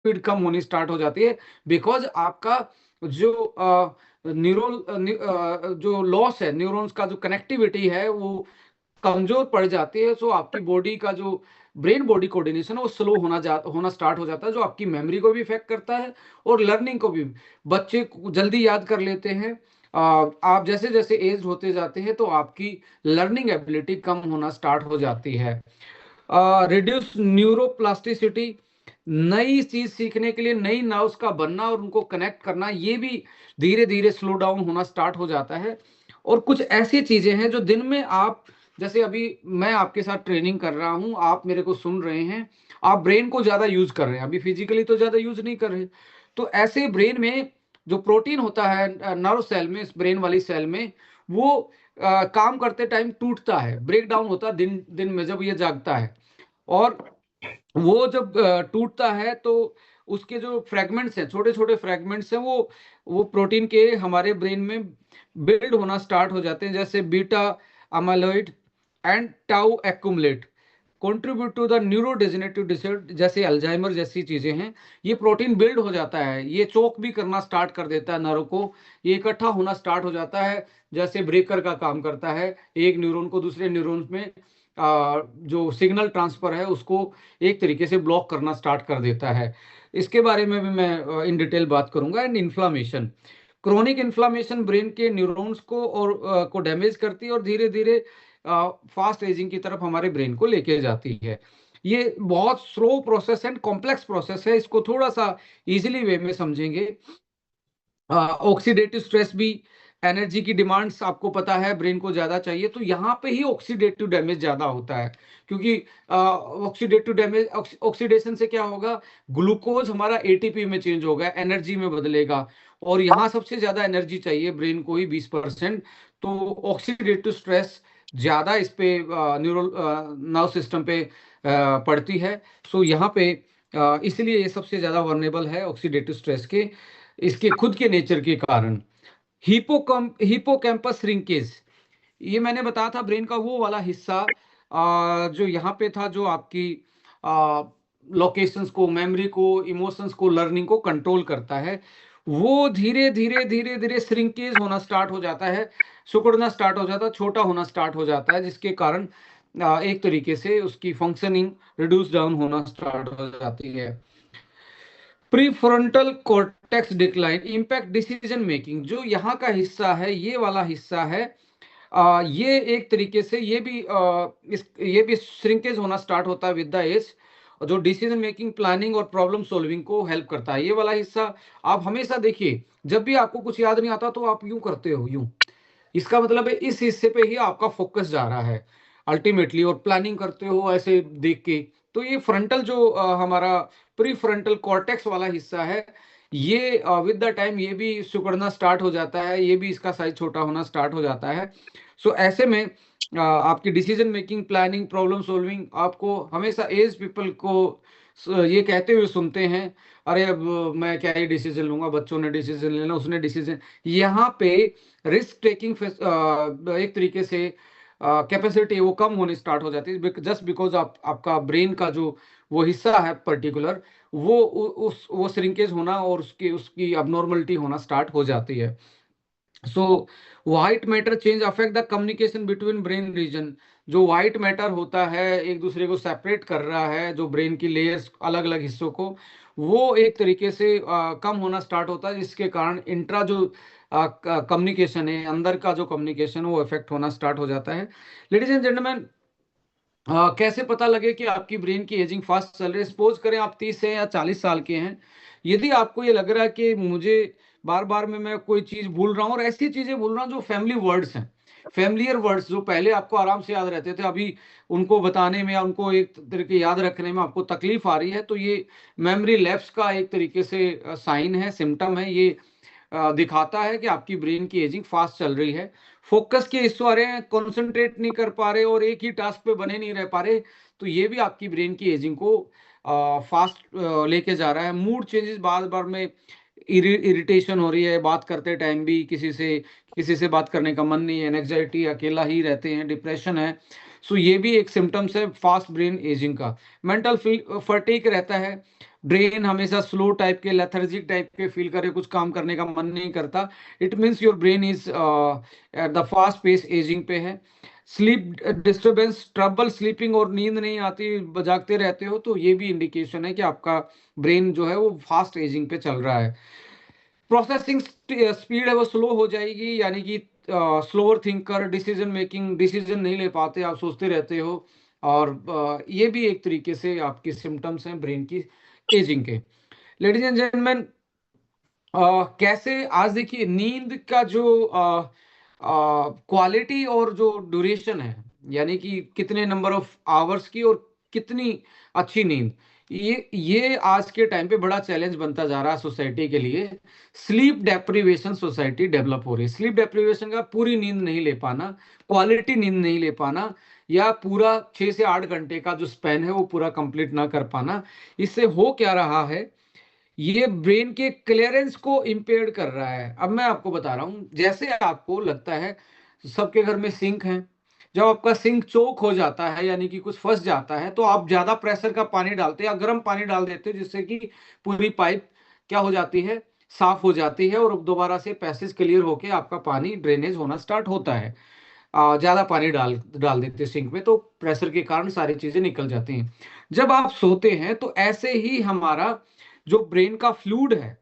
Speed कम होनी start हो जाती है, बिकॉज आपका जो जो लॉस है, न्यूरॉन्स का जो कनेक्टिविटी है वो कमजोर पड़ जाती है। सो आपकी बॉडी का जो ब्रेन बॉडी कोऑर्डिनेशन है वो स्लो होना स्टार्ट हो जाता है, जो आपकी मेमोरी को भी इफेक्ट करता है और लर्निंग को भी। बच्चे जल्दी याद कर लेते हैं। आप जैसे जैसे एज होते जाते हैं तो आपकी लर्निंग एबिलिटी कम होना स्टार्ट हो जाती है। रिड्यूस न्यूरोप्लास्टिसिटी, नई चीज सीखने के लिए नई नर्व्स का बनना और उनको कनेक्ट करना, ये भी धीरे धीरे स्लो डाउन होना स्टार्ट हो जाता है। और कुछ ऐसी चीजें हैं जो दिन में आप, जैसे अभी मैं आपके साथ ट्रेनिंग कर रहा हूं, आप मेरे को सुन रहे हैं, आप ब्रेन को ज्यादा यूज कर रहे हैं, अभी फिजिकली तो ज्यादा यूज नहीं कर रहे। तो ऐसे ब्रेन में जो प्रोटीन होता है नर्व सेल में, इस ब्रेन वाली सेल में, वो काम करते टाइम टूटता है, ब्रेक डाउन होता है दिन दिन में जब ये जागता है। और वो जब टूटता है तो उसके जो फ्रेगमेंट्स हैं, छोटे छोटे फ्रेगमेंट्स हैं, वो प्रोटीन के हमारे ब्रेन में बिल्ड होना स्टार्ट हो जाते हैं, जैसे beta amyloid and tau accumulate contribute to the neurodegenerative disorder, जैसे अल्जाइमर जैसी चीजें हैं। ये प्रोटीन बिल्ड हो जाता है, ये चोक भी करना स्टार्ट कर देता है नर्व को, ये इकट्ठा होना स्टार्ट हो जाता है, जैसे ब्रेकर का काम करता है, एक न्यूरॉन को दूसरे न्यूरॉन में जो सिग्नल ट्रांसफर है उसको एक तरीके से ब्लॉक करना स्टार्ट कर देता है। इसके बारे में भी मैं इन डिटेल बात करूंगा। And inflammation, chronic inflammation brain के न्यूरॉन्स को और को डैमेज करती है और धीरे धीरे फास्ट एजिंग की तरफ हमारे ब्रेन को लेके जाती है। ये बहुत slow process and complex process है, इसको थोड़ा सा इजीली वे में समझेंगे। ऑक्सीडेटिव स्ट्रेस भी, एनर्जी की डिमांड्स आपको पता है ब्रेन को ज्यादा चाहिए, तो यहाँ पे ही ऑक्सीडेटिव डैमेज ज्यादा होता है। क्योंकि ऑक्सीडेटिव डैमेज, ऑक्सीडेशन से क्या होगा, ग्लूकोज हमारा एटीपी में चेंज होगा, एनर्जी में बदलेगा, और यहाँ सबसे ज्यादा एनर्जी चाहिए ब्रेन को ही, 20%। तो ऑक्सीडेटिव स्ट्रेस ज्यादा इस पे न्यूरल नर्व सिस्टम पे पड़ती है। सो यहाँ पे इसलिए ये सबसे ज्यादा वर्नेबल है ऑक्सीडेटिव स्ट्रेस के, इसके खुद के नेचर के कारण। हिपोकैम्पस श्रिंकेज, ये मैंने बताया था ब्रेन का वो वाला हिस्सा जो यहाँ पे था, जो आपकी लोकेशंस को, मेमोरी को, इमोशंस को, लर्निंग को कंट्रोल करता है, वो धीरे धीरे धीरे धीरे श्रिंकेज होना स्टार्ट हो जाता है, सिकुड़ना स्टार्ट हो जाता है, छोटा होना स्टार्ट हो जाता है, जिसके कारण एक तरीके से उसकी फंक्शनिंग रिड्यूस डाउन होना स्टार्ट हो जाती है। Prefrontal cortex decline, impact decision making, जो यहाँ का हिस्सा है, ये वाला हिस्सा है, ये एक तरीके से ये भी श्रिंकेज होना स्टार्ट होता है विद द एज, जो डिसीजन मेकिंग, प्लानिंग और प्रॉब्लम सॉल्विंग को हेल्प करता है, ये वाला हिस्सा। आप हमेशा देखिए, जब भी आपको कुछ याद नहीं आता तो आप यूं करते हो, यूं, इसका मतलब है इस हिस्से पे ही आपका फोकस जा रहा है अल्टीमेटली, और प्लानिंग करते हो ऐसे देख के। तो ये फ्रंटल जो हमारा प्री फ्रंटल कॉर्टेक्स वाला हिस्सा है, ये विद द टाइम ये भी सिकुड़ना स्टार्ट हो जाता है, ये भी इसका साइज छोटा होना स्टार्ट हो जाता है। सो ऐसे में आपकी decision making, planning, problem solving, आपको हमेशा एज पीपल को ये कहते हुए सुनते हैं, अरे अब मैं क्या ही डिसीजन लूंगा, बच्चों ने डिसीजन लेना, उसने डिसीजन, यहाँ पे रिस्क टेकिंग एक तरीके से कैपेसिटी वो कम होनी स्टार्ट हो जाती है, जस्ट बिकॉज आपका ब्रेन का जो वो हिस्सा है पर्टिकुलर, वो श्रिंकेज होना और उसकी उसकी अबनॉर्मलिटी होना स्टार्ट हो जाती है। So white matter change affect the communication between brain region, जो व्हाइट मैटर होता है एक दूसरे को सेपरेट कर रहा है, जो ब्रेन की लेयर्स अलग अलग हिस्सों को, वो एक तरीके से कम होना स्टार्ट होता है, जिसके कारण इंट्रा जो कम्युनिकेशन है, अंदर का जो कम्युनिकेशन वो इफेक्ट होना स्टार्ट हो जाता है। लेडीज एंड जेंटलमैन, कैसे पता लगे कि आपकी ब्रेन की एजिंग फास्ट चल रही है? सपोज करें आप 30 से या 40 साल के हैं, यदि आपको ये लग रहा है कि मुझे बार बार में मैं कोई चीज भूल रहा हूँ, और ऐसी चीजें भूल रहा हूँ जो फैमिली वर्ड्स हैं, फैमिलियर वर्ड्स जो पहले आपको आराम से याद रहते थे, अभी उनको बताने में या उनको एक तरीके याद रखने में आपको तकलीफ आ रही है, तो ये मेमोरी लैप्स का एक तरीके से साइन है, सिम्टम है, ये दिखाता है कि आपकी ब्रेन की एजिंग फास्ट चल रही है। फोकस के इश्यू आ रहे हैं, कॉन्सेंट्रेट नहीं कर पा रहे और एक ही टास्क पे बने नहीं रह पा रहे, तो ये भी आपकी ब्रेन की एजिंग को फास्ट लेके जा रहा है। मूड चेंजेस, बार बार में इरिटेशन हो रही है, बात करते टाइम भी किसी से बात करने का मन नहीं है, एंग्जाइटी, अकेला ही रहते हैं, डिप्रेशन है, सो ये भी एक सिम्टम्स है फास्ट ब्रेन एजिंग का। मेंटल फटीग रहता है, ब्रेन हमेशा स्लो टाइप के, लेथर्जिक टाइप के फील करे, कुछ काम करने का मन नहीं करता, it means your brain is at the fast pace ageing पे है। स्लीप डिस्टर्बेंस, ट्रबल स्लीपिंग, और नींद नहीं आती, जागते रहते हो, तो ये भी इंडिकेशन है कि आपका ब्रेन जो है वो फास्ट एजिंग पे चल रहा है। प्रोसेसिंग स्पीड है वो स्लो हो जाएगी, यानी कि slower thinker, decision making, decision नहीं ले पाते, आप सोचते रहते हो। और ये भी एक तरीके से आपके सिम्टम्स हैं ब्रेन की एजिंग के। लेडीज एंड जेंटलमैन, कैसे आज देखिए नींद का जो क्वालिटी और जो ड्यूरेशन है, यानी कि कितने नंबर ऑफ आवर्स की और कितनी अच्छी नींद, ये आज के टाइम पे बड़ा चैलेंज बनता जा रहा है सोसाइटी के लिए। स्लीप डेप्रिवेशन सोसाइटी डेवलप हो रही है। स्लीप डेप्रिवेशन का पूरी नींद नहीं ले पाना, क्वालिटी नींद नहीं ले पाना, या पूरा 6 से 8 घंटे का जो स्पैन है वो पूरा कंप्लीट ना कर पाना। इससे हो क्या रहा है, ये ब्रेन के क्लियरेंस को इम्पेयर कर रहा है। अब मैं आपको बता रहा हूं, जैसे आपको लगता है सबके घर में सिंक है, जब आपका सिंक चोक हो जाता है, यानी कि कुछ फंस जाता है, तो आप ज्यादा प्रेशर का पानी डालते हैं या गर्म पानी डाल देते हैं, जिससे कि पूरी पाइप क्या हो जाती है, साफ हो जाती है, और दोबारा से पैसेज क्लियर होके आपका पानी ड्रेनेज होना स्टार्ट होता है। ज्यादा पानी डाल डाल देते हैं सिंक में, तो प्रेशर के कारण सारी चीजें निकल जाती हैं। जब आप सोते हैं तो ऐसे ही हमारा जो ब्रेन का फ्लूइड है,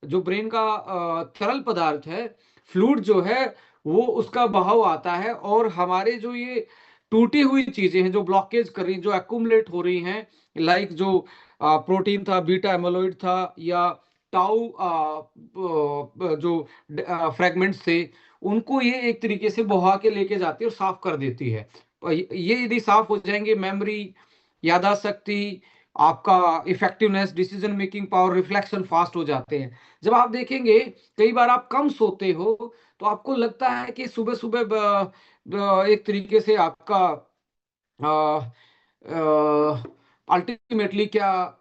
जो ब्रेन का तरल पदार्थ है, फ्लूइड जो है, वो उसका बहाव आता है, और हमारे जो ये टूटी हुई चीजें हैं, जो ब्लॉकेज कर रही, जो एक्यूमुलेट हो रही हैं, लाइक जो प्रोटीन था, बीटा एमालोइड था, या टाउ जो फ्रेगमेंट्स थे, उनको ये एक तरीके से बहा के लेके जाती है और साफ कर देती है। ये यदि साफ हो जाएंगे, मेमोरी, याददाश्त शक्ति, आपका effectiveness, decision making power, reflection fast हो जाते हैं। जब आप देखेंगे कई बार आप कम सोते हो, तो आपको लगता है कि सुबह सुबह एक तरीके से आपका अल्टीमेटली क्या,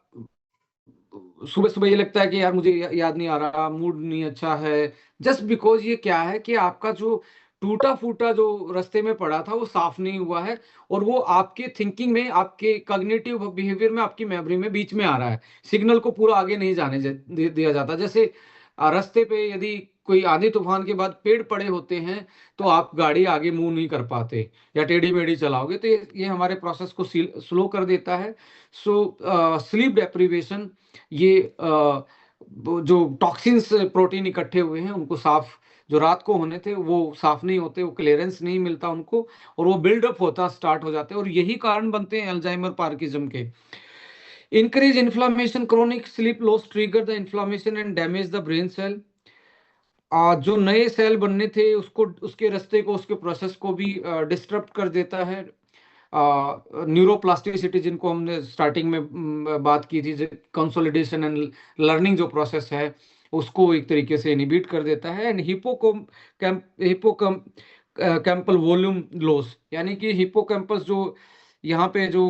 सुबह सुबह ये लगता है कि यार मुझे याद नहीं आ रहा, मूड नहीं अच्छा है, जस्ट बिकॉज ये क्या है कि आपका जो टूटा फूटा जो रास्ते में पड़ा था वो साफ नहीं हुआ है, और वो आपके थिंकिंग में, आपके कॉग्निटिव बिहेवियर में, आपकी मेमोरी में बीच में आ रहा है, सिग्नल को पूरा आगे नहीं जाने दिया जाता। जैसे रास्ते पे यदि कोई आंधी तूफान के बाद पेड़ पड़े होते हैं, तो आप गाड़ी आगे मूव नहीं कर पाते, या टेढ़ी मेढ़ी चलाओगे, तो ये हमारे प्रोसेस को स्लो कर देता है। सो स्लीप डेप्रिवेशन, ये जो टॉक्सिन्स, प्रोटीन इकट्ठे हुए हैं, उनको साफ, जो रात को होने थे वो साफ नहीं होते, वो क्लियरेंस नहीं मिलता उनको, और वो बिल्डअप होता स्टार्ट हो जाते हैं, और यही कारण बनते हैं अल्जाइमर, पार्किंसम के। Increase inflammation, chronic sleep loss trigger the inflammation and damage the brain cell. जो नए सेल बनने थे उसको, उसके रास्ते को, उसके प्रोसेस को भी डिस्टर्ब कर देता है। न्यूरोप्लास्टिसिटी, जिनको हमने स्टार्टिंग में बात की थी, कंसोलिडेशन एंड लर्निंग जो प्रोसेस है, उसको एक तरीके से इनहिबिट कर देता है। एंड हिपोकैम्पल वॉल्यूम लॉस, यानी कि हिपोकैम्पस जो यहाँ पे जो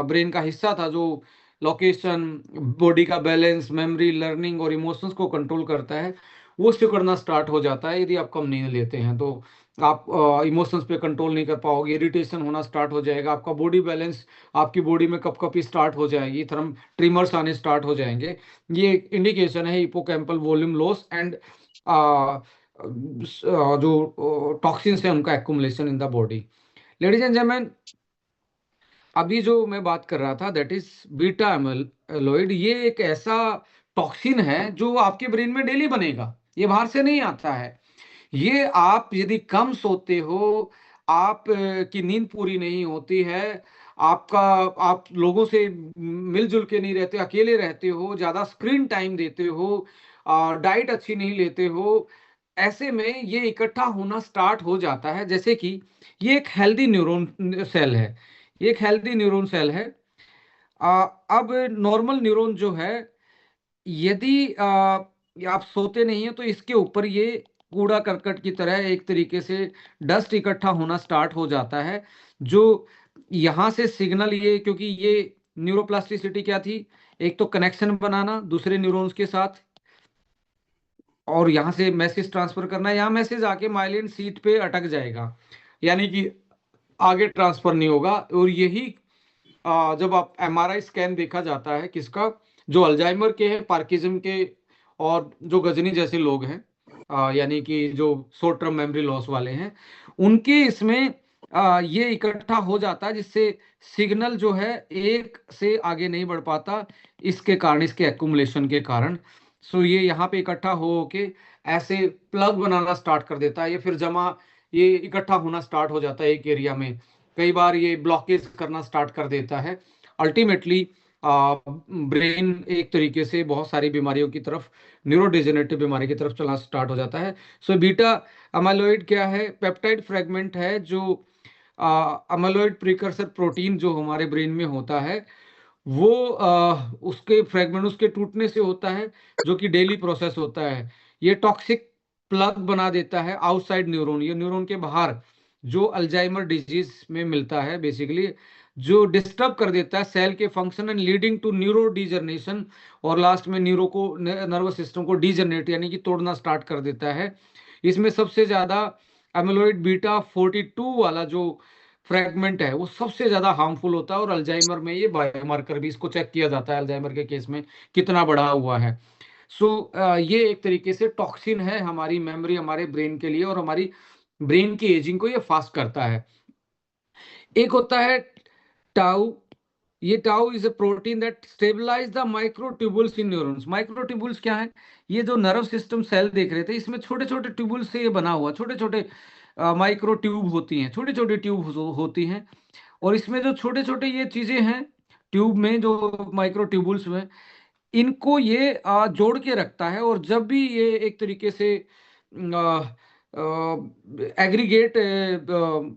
ब्रेन का हिस्सा था, जो लोकेशन, बॉडी का बैलेंस, मेमोरी, लर्निंग और इमोशंस को कंट्रोल करता है, वो सिकुड़ना स्टार्ट हो जाता है। यदि आप कम नींद लेते हैं तो आप इमोशंस पे कंट्रोल नहीं कर पाओगे, इरिटेशन होना स्टार्ट हो जाएगा, आपका बॉडी बैलेंस, आपकी बॉडी में कपकपी स्टार्ट हो जाएगी, थर्म ट्रिमर्स आने स्टार्ट हो जाएंगे। ये इंडिकेशन है हिपोकैम्पल वॉल्यूम लॉस एंड जो टॉक्सिन्स है उनका accumulation in the body. Ladies and gentleman, अभी जो मैं बात कर रहा था, दैट इज बीटा एमाइलोइड। ये एक ऐसा टॉक्सिन है जो आपके ब्रेन में डेली बनेगा, ये बाहर से नहीं आता है। ये आप यदि कम सोते हो, आप की नींद पूरी नहीं होती है, आपका, आप लोगों से मिलजुल के नहीं रहते, अकेले रहते हो, ज्यादा स्क्रीन टाइम देते हो, डाइट अच्छी नहीं लेते हो, ऐसे में ये इकट्ठा होना स्टार्ट हो जाता है। जैसे कि ये एक हेल्दी न्यूरॉन सेल है, ये एक हेल्दी न्यूरॉन सेल है। अब नॉर्मल न्यूरॉन जो है, यदि आप सोते नहीं है, तो इसके ऊपर ये कूड़ा करकट की तरह एक तरीके से डस्ट इकट्ठा होना स्टार्ट हो जाता है, जो यहाँ से सिग्नल, ये क्योंकि ये न्यूरोप्लास्टिसिटी क्या थी, एक तो कनेक्शन बनाना दूसरे न्यूरॉन्स के साथ, और यहाँ से मैसेज ट्रांसफर करना, यहाँ मैसेज आके माइलिन सीट पे अटक जाएगा, यानी कि आगे ट्रांसफर नहीं होगा। और यही जब आप एमआरआई स्कैन देखा जाता है किसका, जो अल्जाइमर के हैं, पार्किंसम के, और जो गजनी जैसे लोग हैं, यानी कि जो शॉर्ट टर्म मेमोरी लॉस वाले हैं, उनके इसमें ये इकट्ठा हो जाता है, जिससे सिग्नल जो है एक से आगे नहीं बढ़ पाता, इसके कारण, इसके एक्युमुलेशन के कारण। सो ये यहाँ पे इकट्ठा हो के ऐसे प्लग बनाना स्टार्ट कर देता है, ये फिर जमा, ये इकट्ठा होना स्टार्ट हो जाता है एक एरिया में। कई बार ये ब्लॉकेज करना स्टार्ट कर देता है। अल्टीमेटली ब्रेन एक तरीके से बहुत सारी बीमारियों की तरफ, न्यूरोडिजेनरेटिव बीमारी की तरफ चलना स्टार्ट हो जाता है। सो बीटा अमाइलॉइड क्या है? पेप्टाइड फ्रेगमेंट है, जो अमाइलॉइड प्रिकर्सर प्रोटीन जो हमारे ब्रेन में होता है, वो उसके फ्रेगमेंट उसके टूटने से होता है, जो कि डेली प्रोसेस होता है। ये टॉक्सिक प्लग बना देता है आउटसाइड न्यूरॉन, ये न्यूरॉन के बाहर, जो अल्जाइमर डिजीज में मिलता है बेसिकली, जो डिस्टर्ब कर देता है सेल के function and leading to neuro degeneration, और लास्ट में न्यूरो को, नर्वस सिस्टम को डिजनरेट यानी कि तोड़ना स्टार्ट कर देता है। इसमें सबसे ज्यादा एमिलोइड बीटा 42 वाला जो फ्रैगमेंट है, वो सबसे ज्यादा हार्मफुल होता है। और अल्जाइमर में ये बायोमार्कर भी, इसको चेक किया जाता है अल्जाइमर के केस में कितना बढ़ा हुआ है। सो ये एक तरीके से टॉक्सिन है हमारी मेमोरी, हमारे ब्रेन के लिए, और हमारी ब्रेन की एजिंग को ये फास्ट करता है। एक होता है टाउ। ये tau is a protein that stabilize the microtubules in neurons. Microtubules क्या है? ये जो नर्व सिस्टम सेल देख रहे थे, इसमें छोटे छोटे ट्यूबुल्स से ये बना हुआ, छोटे छोटे माइक्रो ट्यूब होती हैं, छोटी छोटी ट्यूब होती हैं। और इसमें जो छोटे छोटे ये चीजें हैं ट्यूब में, जो माइक्रो ट्यूबुल्स में, इनको ये जोड़ के रखता है। और जब भी ये एक तरीके से एग्रीगेट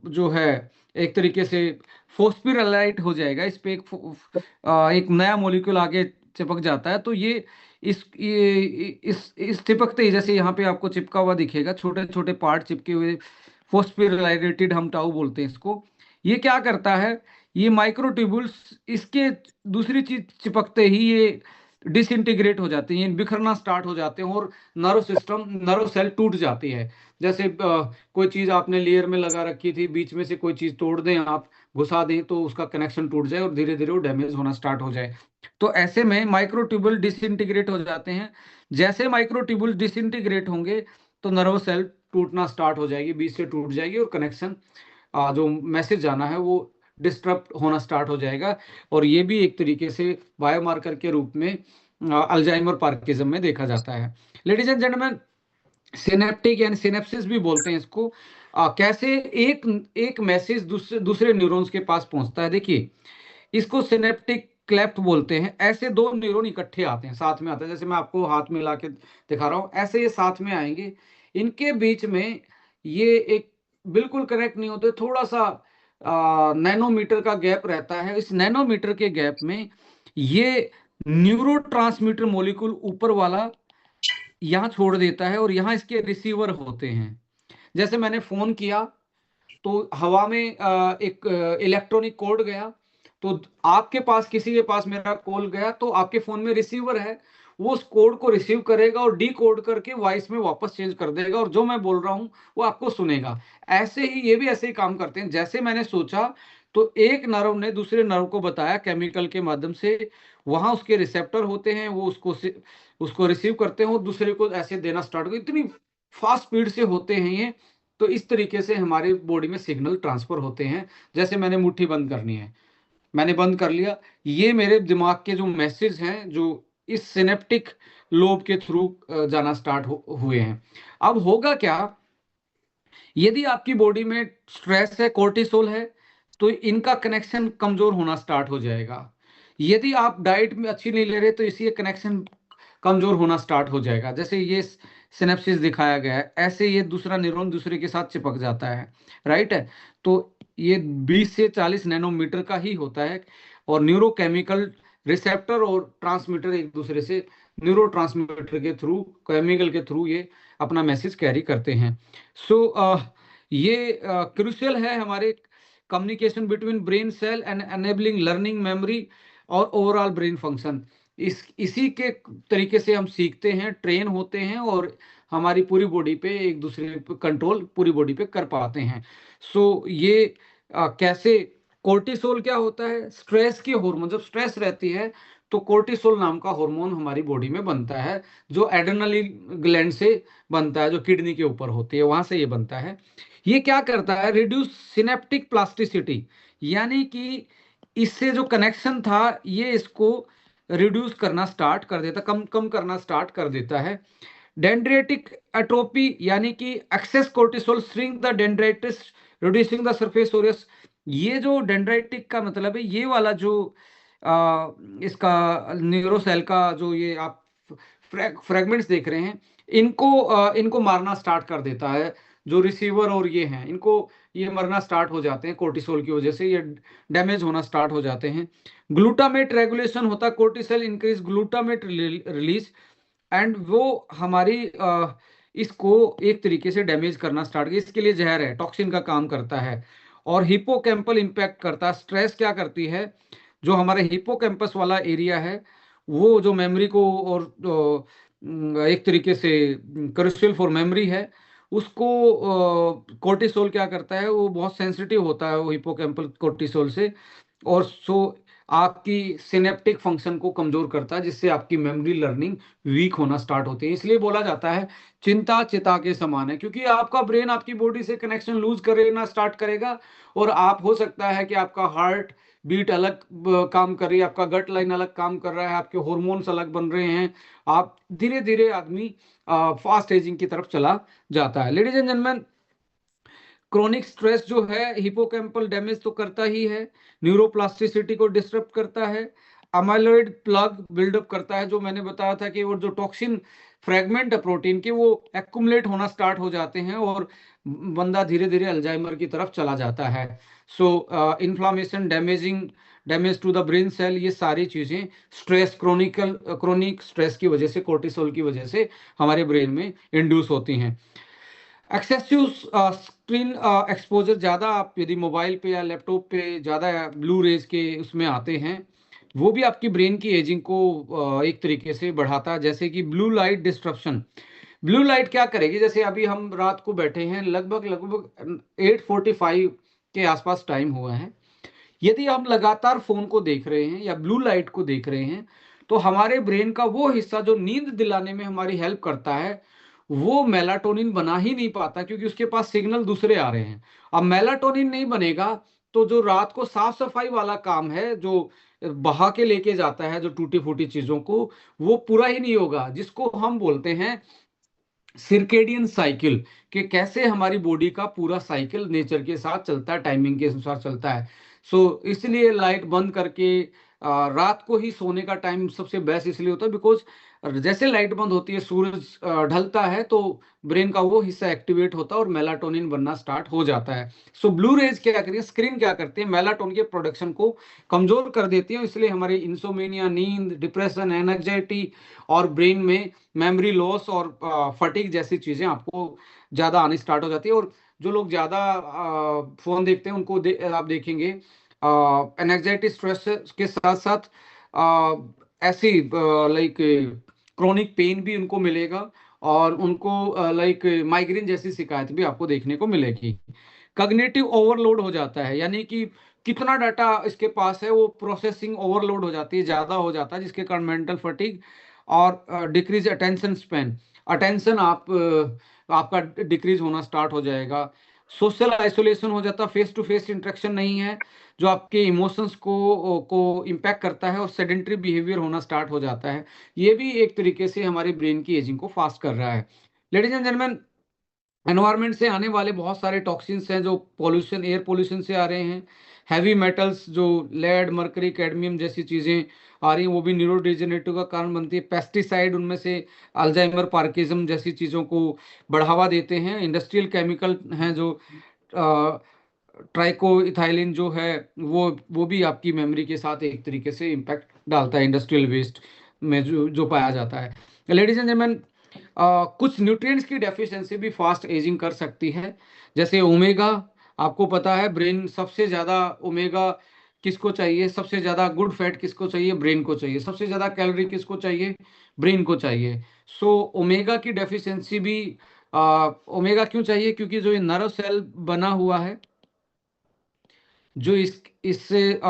जो है, एक तरीके से फोस्फिरलाइट हो जाएगा, इस पे एक नया मॉलिक्यूल आगे चिपक जाता है, तो ये इस चिपकते ही, जैसे यहाँ पे आपको चिपका हुआ दिखेगा, छोटे छोटे पार्ट चिपके हुए, फोस्फिरलाइटेड हम टाउ बोलते हैं इसको। ये क्या करता है, ये माइक्रोट्यूबुल्स इसके दूसरी चीज चिपकते ही ये डिसइंटीग्रेट हो जाते हैं, बिखरना स्टार्ट हो जाते हैं, और नर्व सिस्टम, नर्व सेल टूट जाती है। जैसे कोई चीज आपने लेयर में लगा रखी थी, बीच में से कोई चीज तोड़ दें आप, घुसा दें, तो उसका कनेक्शन टूट जाए और धीरे धीरे वो डैमेज होना स्टार्ट हो जाए। तो ऐसे में माइक्रोट्यूबुल डिसइंटीग्रेट हो जाते हैं। जैसे माइक्रोट्यूबुल डिसइंटीग्रेट होंगे, तो नर्व सेल टूटना स्टार्ट हो जाएगी, बीच से टूट जाएगी, और कनेक्शन, जो मैसेज जाना है वो डिस्टर्ब होना स्टार्ट हो जाएगा। और ये भी एक तरीके से बायोमार्कर के रूप में अल्जाइमर पार्किंसम में देखा जाता है। Ladies and gentleman, synaptic and synapses भी बोलते हैं इसको। कैसे एक एक मैसेज दूसरे दूसरे न्यूरॉन्स के पास पहुंचता है, देखिए, इसको सिनेप्टिक क्लेफ्ट बोलते हैं। ऐसे दो न्यूरॉन इकट्ठे आते हैं, साथ में आते हैं, जैसे मैं आपको हाथ में ला के दिखा रहा हूं, ऐसे ये साथ में आएंगे। इनके बीच में ये एक बिल्कुल कनेक्ट नहीं होते, थोड़ा सा नैनोमीटर का गैप रहता है। इस नैनोमीटर के गैप में ये न्यूरो ट्रांसमीटर मोलिक्यूल ऊपर वाला यहाँ छोड़ देता है, और यहाँ इसके रिसीवर होते हैं। जैसे मैंने फोन किया, तो हवा में एक इलेक्ट्रॉनिक कोड गया, तो आपके पास, किसी के पास मेरा कॉल गया, तो आपके फोन में रिसीवर है, वो उस कोड को रिसीव करेगा और डी कोड करके वॉइस में वापस चेंज कर देगा, और जो मैं बोल रहा हूं वो आपको सुनेगा। ऐसे ही ये भी ऐसे ही काम करते हैं। जैसे मैंने सोचा, तो एक नर्व ने दूसरे नर्व को बताया केमिकल के माध्यम से, वहां उसके रिसेप्टर होते हैं, वो उसको रिसीव करते हैं और दूसरे को ऐसे देना स्टार्ट कर, इतनी फास्ट स्पीड से होते हैं ये। तो इस तरीके से हमारे बॉडी में सिग्नल ट्रांसफर होते हैं। जैसे मैंने मुट्ठी बंद करनी है, मैंने बंद कर लिया, ये मेरे दिमाग के जो मैसेज हैं, जो इस सिनेप्टिक लोब के थ्रू जाना स्टार्ट हुए हैं। अब होगा क्या, यदि आपकी बॉडी में स्ट्रेस है, कोर्टिसोल है, तो इनका कनेक्शन कमजोर होना स्टार्ट हो जाएगा। यदि आप डाइट में अच्छी नहीं ले रहे, तो इसी कनेक्शन कमजोर होना स्टार्ट हो जाएगा। जैसे ये सिनेप्सिस दिखाया गया है, ऐसे ये दूसरा न्यूरॉन दूसरे के साथ चिपक जाता है, राइट है। तो ये 20 से 40 नैनोमीटर का ही होता है, और न्यूरोकेमिकल रिसेप्टर और ट्रांसमीटर एक दूसरे से न्यूरो ट्रांसमीटर के थ्रू, केमिकल के थ्रू ये अपना मैसेज कैरी करते हैं। सो ये क्रूशियल है हमारे communication between brain cell and enabling learning, memory और ओवरऑल ब्रेन फंक्शन। इसी के तरीके से हम सीखते हैं, ट्रेन होते हैं, और हमारी पूरी बॉडी पे एक दूसरे पे कंट्रोल पूरी बॉडी पे कर पाते हैं। सो ये कैसे कोर्टिसोल क्या होता है, स्ट्रेस की हार्मोन, जब स्ट्रेस रहती है तो कोर्टिसोल नाम का हार्मोन हमारी बॉडी में बनता है, जो एड्रेनलिन ग्लैंड से बनता है, जो किडनी के ऊपर होती है, वहां से ये बनता है। ये क्या करता है, रिड्यूस सिनेप्टिक प्लास्टिसिटी, यानी कि इससे जो कनेक्शन था ये इसको रिड्यूस करना स्टार्ट कर देता, कम कम करना स्टार्ट कर देता है। डेंड्रेटिक एट्रोपी, यानी कि excess cortisol shrink the dendrites reducing the surface areas. ये जो डेंड्राइटिक का मतलब है, ये वाला जो इसका न्यूरोसेल का जो ये आप फ्रेगमेंट्स देख रहे हैं, इनको मारना स्टार्ट कर देता है। जो रिसीवर और ये हैं, इनको ये मरना स्टार्ट हो जाते हैं कोर्टिसोल की वजह से, ये डैमेज होना स्टार्ट हो जाते हैं। ग्लूटामेट रेगुलेशन होता है, cortisol increase glutamate release, and वो हमारी इसको एक तरीके से डैमेज करना स्टार्ट किया। इसके लिए जहर है, टॉक्सिन का काम करता है। और हिपोकैम्पल इंपैक्ट करता है। स्ट्रेस क्या करती है, जो हमारे हिपोकैम्पस वाला एरिया है, वो जो मेमोरी को और एक तरीके से क्रूशियल फॉर मेमोरी है, उसको कोर्टिसोल क्या करता है, वो बहुत सेंसिटिव होता है वो हिपोकैम्पल कोर्टिसोल से, और सो आपकी सिनेप्टिक फंक्शन को कमजोर करता है, जिससे आपकी मेमोरी लर्निंग वीक होना स्टार्ट होती है। इसलिए बोला जाता है चिंता चिता के समान है, क्योंकि आपका ब्रेन आपकी बॉडी से कनेक्शन लूज करना स्टार्ट करेगा, और आप हो सकता है कि आपका हार्ट बीट अलग काम कर रही है, आपका गट लाइन अलग काम कर रहा है, आपके हॉर्मोन्स अलग बन रहे हैं, आप धीरे धीरे आदमी फास्ट एजिंग की तरफ चला जाता है। Ladies and gentleman, chronic stress जो है हिपोकैम्पल डैमेज तो करता ही है, न्यूरोप्लास्टिसिटी को डिस्टर्ब करता है, अमाइलॉइड प्लग बिल्डअप करता है, जो मैंने बताया था कि वो जो टॉक्सिन फ्रेगमेंट है प्रोटीन के, वो एक्युमुलेट होना स्टार्ट हो जाते हैं, और बंदा धीरे धीरे अल्जाइमर की तरफ चला जाता है। So inflammation, damage to the brain cell, ये सारी चीजें स्ट्रेस, क्रोनिक स्ट्रेस की वजह से, कोर्टिसोल की वजह से हमारे ब्रेन में इंड्यूस होती हैं। एक्सेसिव स्क्रीन एक्सपोजर, ज़्यादा आप यदि मोबाइल पे या लैपटॉप पे ज़्यादा ब्लू रेज के उसमें आते हैं, वो भी आपकी ब्रेन की एजिंग को एक तरीके से बढ़ाता है। जैसे कि blue light disruption, blue light क्या करेगी, जैसे अभी हम रात को बैठे हैं, लगभग लगभग 8:45 के आसपास टाइम हुआ है, यदि हम लगातार फोन को देख रहे हैं या ब्लू लाइट को देख रहे हैं, तो हमारे ब्रेन का वो हिस्सा जो नींद दिलाने में हमारी हेल्प करता है, वो मेलाटोनिन बना ही नहीं पाता, क्योंकि उसके पास सिग्नल दूसरे आ रहे हैं। अब मेलाटोनिन नहीं बनेगा, तो जो रात को साफ सफाई वाला काम है, जो बहा के लेके जाता है जो टूटी फूटी चीजों को, वो पूरा ही नहीं होगा, जिसको हम बोलते हैं सिरकेडियन साइकिल, कि कैसे हमारी बॉडी का पूरा साइकिल नेचर के साथ चलता है, टाइमिंग के अनुसार चलता है। इसलिए लाइट बंद करके रात को ही सोने का टाइम सबसे बेस्ट इसलिए होता है, बिकॉज जैसे लाइट बंद होती है, सूरज ढलता है, तो ब्रेन का वो हिस्सा एक्टिवेट होता है और मेलाटोनिन बनना स्टार्ट हो जाता है। ब्लू रेज क्या करती है, स्क्रीन क्या करती है, मेलाटोनिन के प्रोडक्शन को कमजोर कर देती है, इसलिए हमारी इंसोमेनिया, नींद, डिप्रेशन, एनजाइटी, और ब्रेन में मेमोरी लॉस और फटीग जैसी चीजें आपको ज्यादा आनी स्टार्ट हो जाती है। और जो लोग ज्यादा फोन देखते हैं, उनको आप देखेंगे एनजाइटी, स्ट्रेस के साथ साथ ऐसी लाइक क्रोनिक पेन भी उनको मिलेगा, और उनको लाइक माइग्रेन जैसी शिकायत भी आपको देखने को मिलेगी। कग्निटिव ओवरलोड हो जाता है, यानी कि कितना डाटा इसके पास है, वो प्रोसेसिंग ओवरलोड हो जाती है, ज्यादा हो जाता है, जिसके कारण मेंटल फटीग और डिक्रीज अटेंशन स्पैन, अटेंशन आपका डिक्रीज होना स्टार्ट हो जाएगा। सोशल आइसोलेशन हो जाता है, फेस टू फेस इंटरेक्शन नहीं है, जो आपके इमोशंस को इम्पैक्ट करता है, और सेडेंटरी बिहेवियर होना स्टार्ट हो जाता है। ये भी एक तरीके से हमारी ब्रेन की एजिंग को फास्ट कर रहा है। लेडीज एंड जेंटलमैन, एनवायरमेंट से आने वाले बहुत सारे टॉक्सिन्स हैं, जो पॉल्यूशन, एयर पॉल्यूशन से आ रहे हैं, हैवी मेटल्स जो लेड, मरकरी, कैडमियम जैसी चीजें आ रही हैं, वो भी न्यूरोडिजेनरेटिव का कारण बनती है। पेस्टिसाइड उनमें से अल्जाइमर, पार्किंसम जैसी चीजों को बढ़ावा देते हैं। इंडस्ट्रियल केमिकल हैं जो ट्राइको इथाइलिन जो है, वो भी आपकी मेमोरी के साथ एक तरीके से इम्पैक्ट डालता है, इंडस्ट्रियल वेस्ट में जो पाया जाता है। लेडीज एंड जेंटलमैन, कुछ न्यूट्रिएंट्स की डेफिशिएंसी भी फास्ट एजिंग कर सकती है, जैसे ओमेगा। आपको पता है ब्रेन सबसे ज्यादा ओमेगा किसको चाहिए, सबसे ज्यादा गुड फैट किसको चाहिए, ब्रेन को चाहिए। सबसे ज्यादा कैलोरी किसको चाहिए, ब्रेन को चाहिए। ओमेगा की डेफिशिएंसी भी, ओमेगा क्यों चाहिए, क्योंकि जो ये नर्व सेल बना हुआ है, जो इससे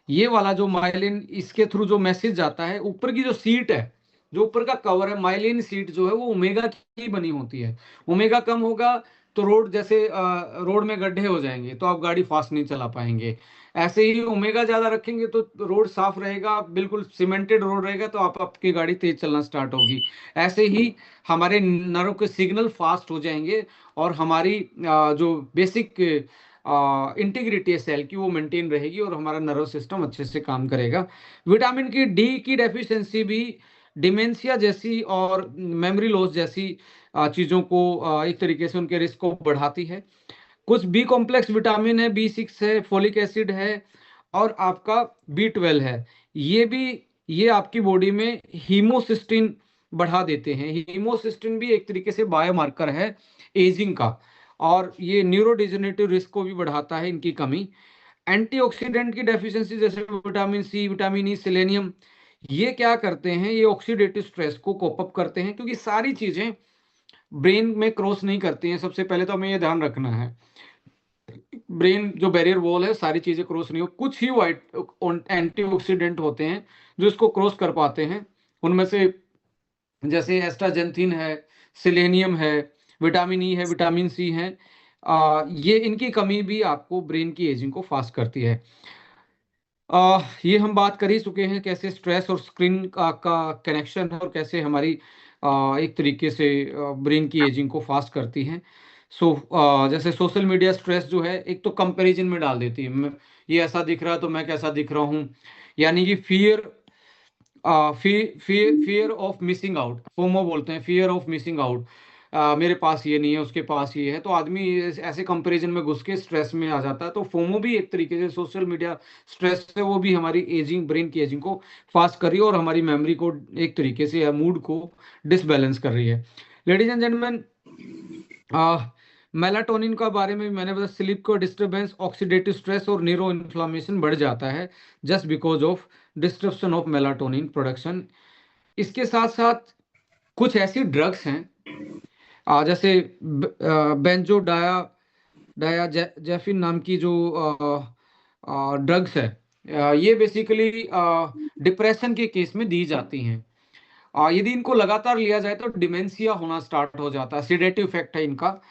ये वाला जो माइलिन, इसके थ्रू जो मैसेज जाता है, ऊपर की जो सीट है, जो ऊपर का कवर है, माइलिन सीट जो है वो ओमेगा की बनी होती है। ओमेगा कम होगा तो रोड, जैसे रोड में गड्ढे हो जाएंगे तो आप गाड़ी फास्ट नहीं चला पाएंगे। ऐसे ही ओमेगा ज्यादा रखेंगे तो रोड साफ रहेगा, बिल्कुल सीमेंटेड रोड रहेगा तो आपकी गाड़ी तेज चलना स्टार्ट होगी। ऐसे ही हमारे नरों के सिग्नल फास्ट हो जाएंगे और हमारी जो बेसिक इंटीग्रिटी है सेल की वो मेंटेन रहेगी और हमारा नर्व सिस्टम अच्छे से काम करेगा। विटामिन की डी की डेफिशिएंसी भी डिमेंशिया जैसी और मेमोरी लॉस जैसी चीजों को एक तरीके से उनके रिस्क को बढ़ाती है। कुछ बी कॉम्प्लेक्स विटामिन है, B6 है, फोलिक एसिड है और आपका B12 है। ये भी, ये आपकी बॉडी में हीमोसिस्टिन बढ़ा देते हैं। हीमोसिस्टिन भी एक तरीके से बायोमार्कर है एजिंग का, और ये न्यूरोडिजेनरेटिव रिस्क को भी बढ़ाता है इनकी कमी। एंटीऑक्सीडेंट की डेफिशिएंसी जैसे vitamin C, vitamin E, selenium, ये क्या करते हैं, ये ऑक्सीडेटिव स्ट्रेस को कोप अप करते हैं, क्योंकि सारी चीजें ब्रेन में क्रॉस नहीं करती हैं। सबसे पहले तो हमें ये ध्यान रखना है, ब्रेन जो बैरियर वॉल है सारी चीजें क्रॉस नहीं हो, कुछ ही वाइट एंटीऑक्सीडेंट होते हैं जो इसको क्रॉस कर पाते हैं। उनमें से जैसे एस्टाजेंथिन है, सेलेनियम है, विटामिन ई है, विटामिन सी है। ये इनकी कमी भी आपको ब्रेन की एजिंग को फास्ट करती है। ये हम बात कर ही चुके हैं कैसे स्ट्रेस और स्क्रीन का कनेक्शन है और कैसे हमारी एक तरीके से ब्रेन की एजिंग को फास्ट करती है। जैसे सोशल मीडिया स्ट्रेस जो है, एक तो कंपैरिजन में डाल देती है, ये ऐसा दिख रहा है तो मैं कैसा दिख रहा हूँ, यानी कि fear of missing out, FOMO बोलते हैं, फियर ऑफ मिसिंग आउट। मेरे पास ये नहीं है, उसके पास ये है, तो आदमी ऐसे कंपैरिजन में घुस के स्ट्रेस में आ जाता है। तो फोमो भी एक तरीके से सोशल मीडिया स्ट्रेस है, वो भी हमारी एजिंग, ब्रेन की एजिंग को फास्ट कर रही है और हमारी मेमोरी को एक तरीके से या मूड को डिसबैलेंस कर रही है। लेडीज एंड जेंटलमैन, मेलाटोनिन का बारे में मैंने बताया, स्लीप को डिस्टरबेंस, ऑक्सीडेटिव स्ट्रेस और न्यूरो इन्फ्लामेशन बढ़ जाता है just because of disruption of melatonin production. इसके साथ साथ कुछ ऐसी ड्रग्स हैं जैसे बेंजो डायाजेफिन नाम की जो ड्रग्स है, ये बेसिकली डिप्रेशन के केस में दी जाती हैं। यदि इनको लगातार लिया जाए तो डिमेंशिया होना स्टार्ट हो जाता है, सिडेटिव इफेक्ट है इनका।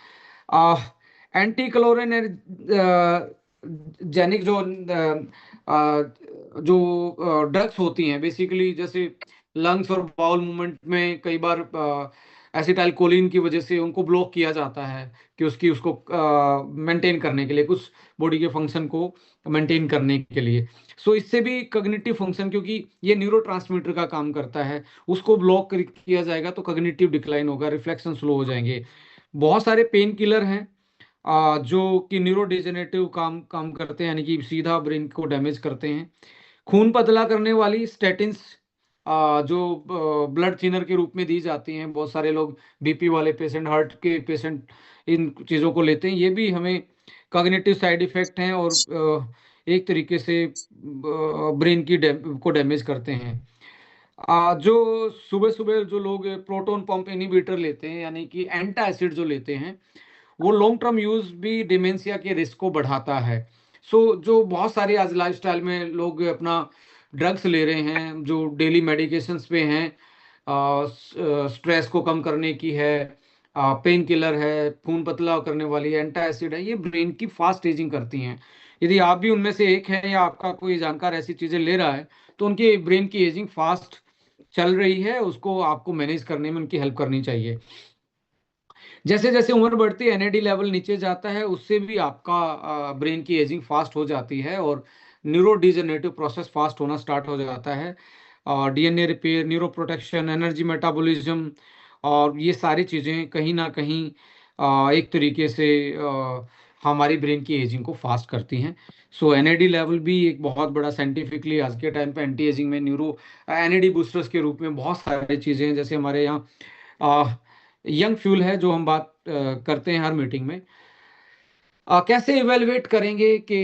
एंटी क्लोरिन जेनिक जो ड्रग्स होती हैं बेसिकली, जैसे लंग्स और बाउल मूवमेंट में कई बार एसिटाइल कोलिन की वजह से उनको ब्लॉक किया जाता है कि उसको मेंटेन करने के लिए, कुछ बॉडी के फंक्शन को मेंटेन करने के लिए। इससे भी कॉग्निटिव फंक्शन, क्योंकि ये न्यूरोट्रांसमीटर का काम करता है, उसको ब्लॉक किया जाएगा तो कॉग्निटिव डिक्लाइन होगा, रिफ्लेक्शन स्लो हो जाएंगे। बहुत सारे पेन किलर हैं जो कि न्यूरो डिजेनरेटिव काम काम करते हैं, यानी कि सीधा ब्रेन को डैमेज करते हैं। खून पतला करने वाली स्टेटिन्स जो ब्लड थिनर के रूप में दी जाती हैं, बहुत सारे लोग बीपी वाले पेशेंट, हार्ट के पेशेंट इन चीज़ों को लेते हैं, ये भी हमें कॉग्निटिव साइड इफेक्ट हैं और एक तरीके से ब्रेन की को डैमेज करते हैं। जो सुबह सुबह जो लोग प्रोटॉन पंप इनहिबिटर लेते हैं, यानी कि एंटा एसिड जो लेते हैं, वो लॉन्ग टर्म यूज भी डिमेंशिया के रिस्क को बढ़ाता है। जो बहुत सारे आज लाइफस्टाइल में लोग अपना ड्रग्स ले रहे हैं, जो डेली मेडिकेशंस पे हैं, स्ट्रेस को कम करने की है, पेन किलर है, खून पतला करने वाली एंटा एसिड है, ये ब्रेन की फास्ट एजिंग करती हैं। यदि आप भी उनमें से एक हैं या आपका कोई जानकार ऐसी चीजें ले रहा है तो उनकी ब्रेन की एजिंग फास्ट चल रही है, उसको आपको मैनेज करने में उनकी हेल्प करनी चाहिए। जैसे जैसे उम्र बढ़ती है एनएडी लेवल नीचे जाता है, उससे भी आपका ब्रेन की एजिंग फास्ट हो जाती है और न्यूरो डिजेनरेटिव प्रोसेस फास्ट होना स्टार्ट हो जाता है। DNA repair, neuro protection, energy metabolism, और ये सारी चीज़ें कहीं ना कहीं एक तरीके से हमारी ब्रेन की एजिंग को फास्ट करती हैं। एनएडी लेवल भी एक बहुत बड़ा, साइंटिफिकली आज के टाइम पे एंटी एजिंग में न्यूरो एनएडी बूस्टर्स के रूप में बहुत सारी चीज़ें हैं। जैसे हमारे यहाँ यंग फ्यूल है जो हम बात करते हैं हर मीटिंग में। कैसे इवेलुएट करेंगे कि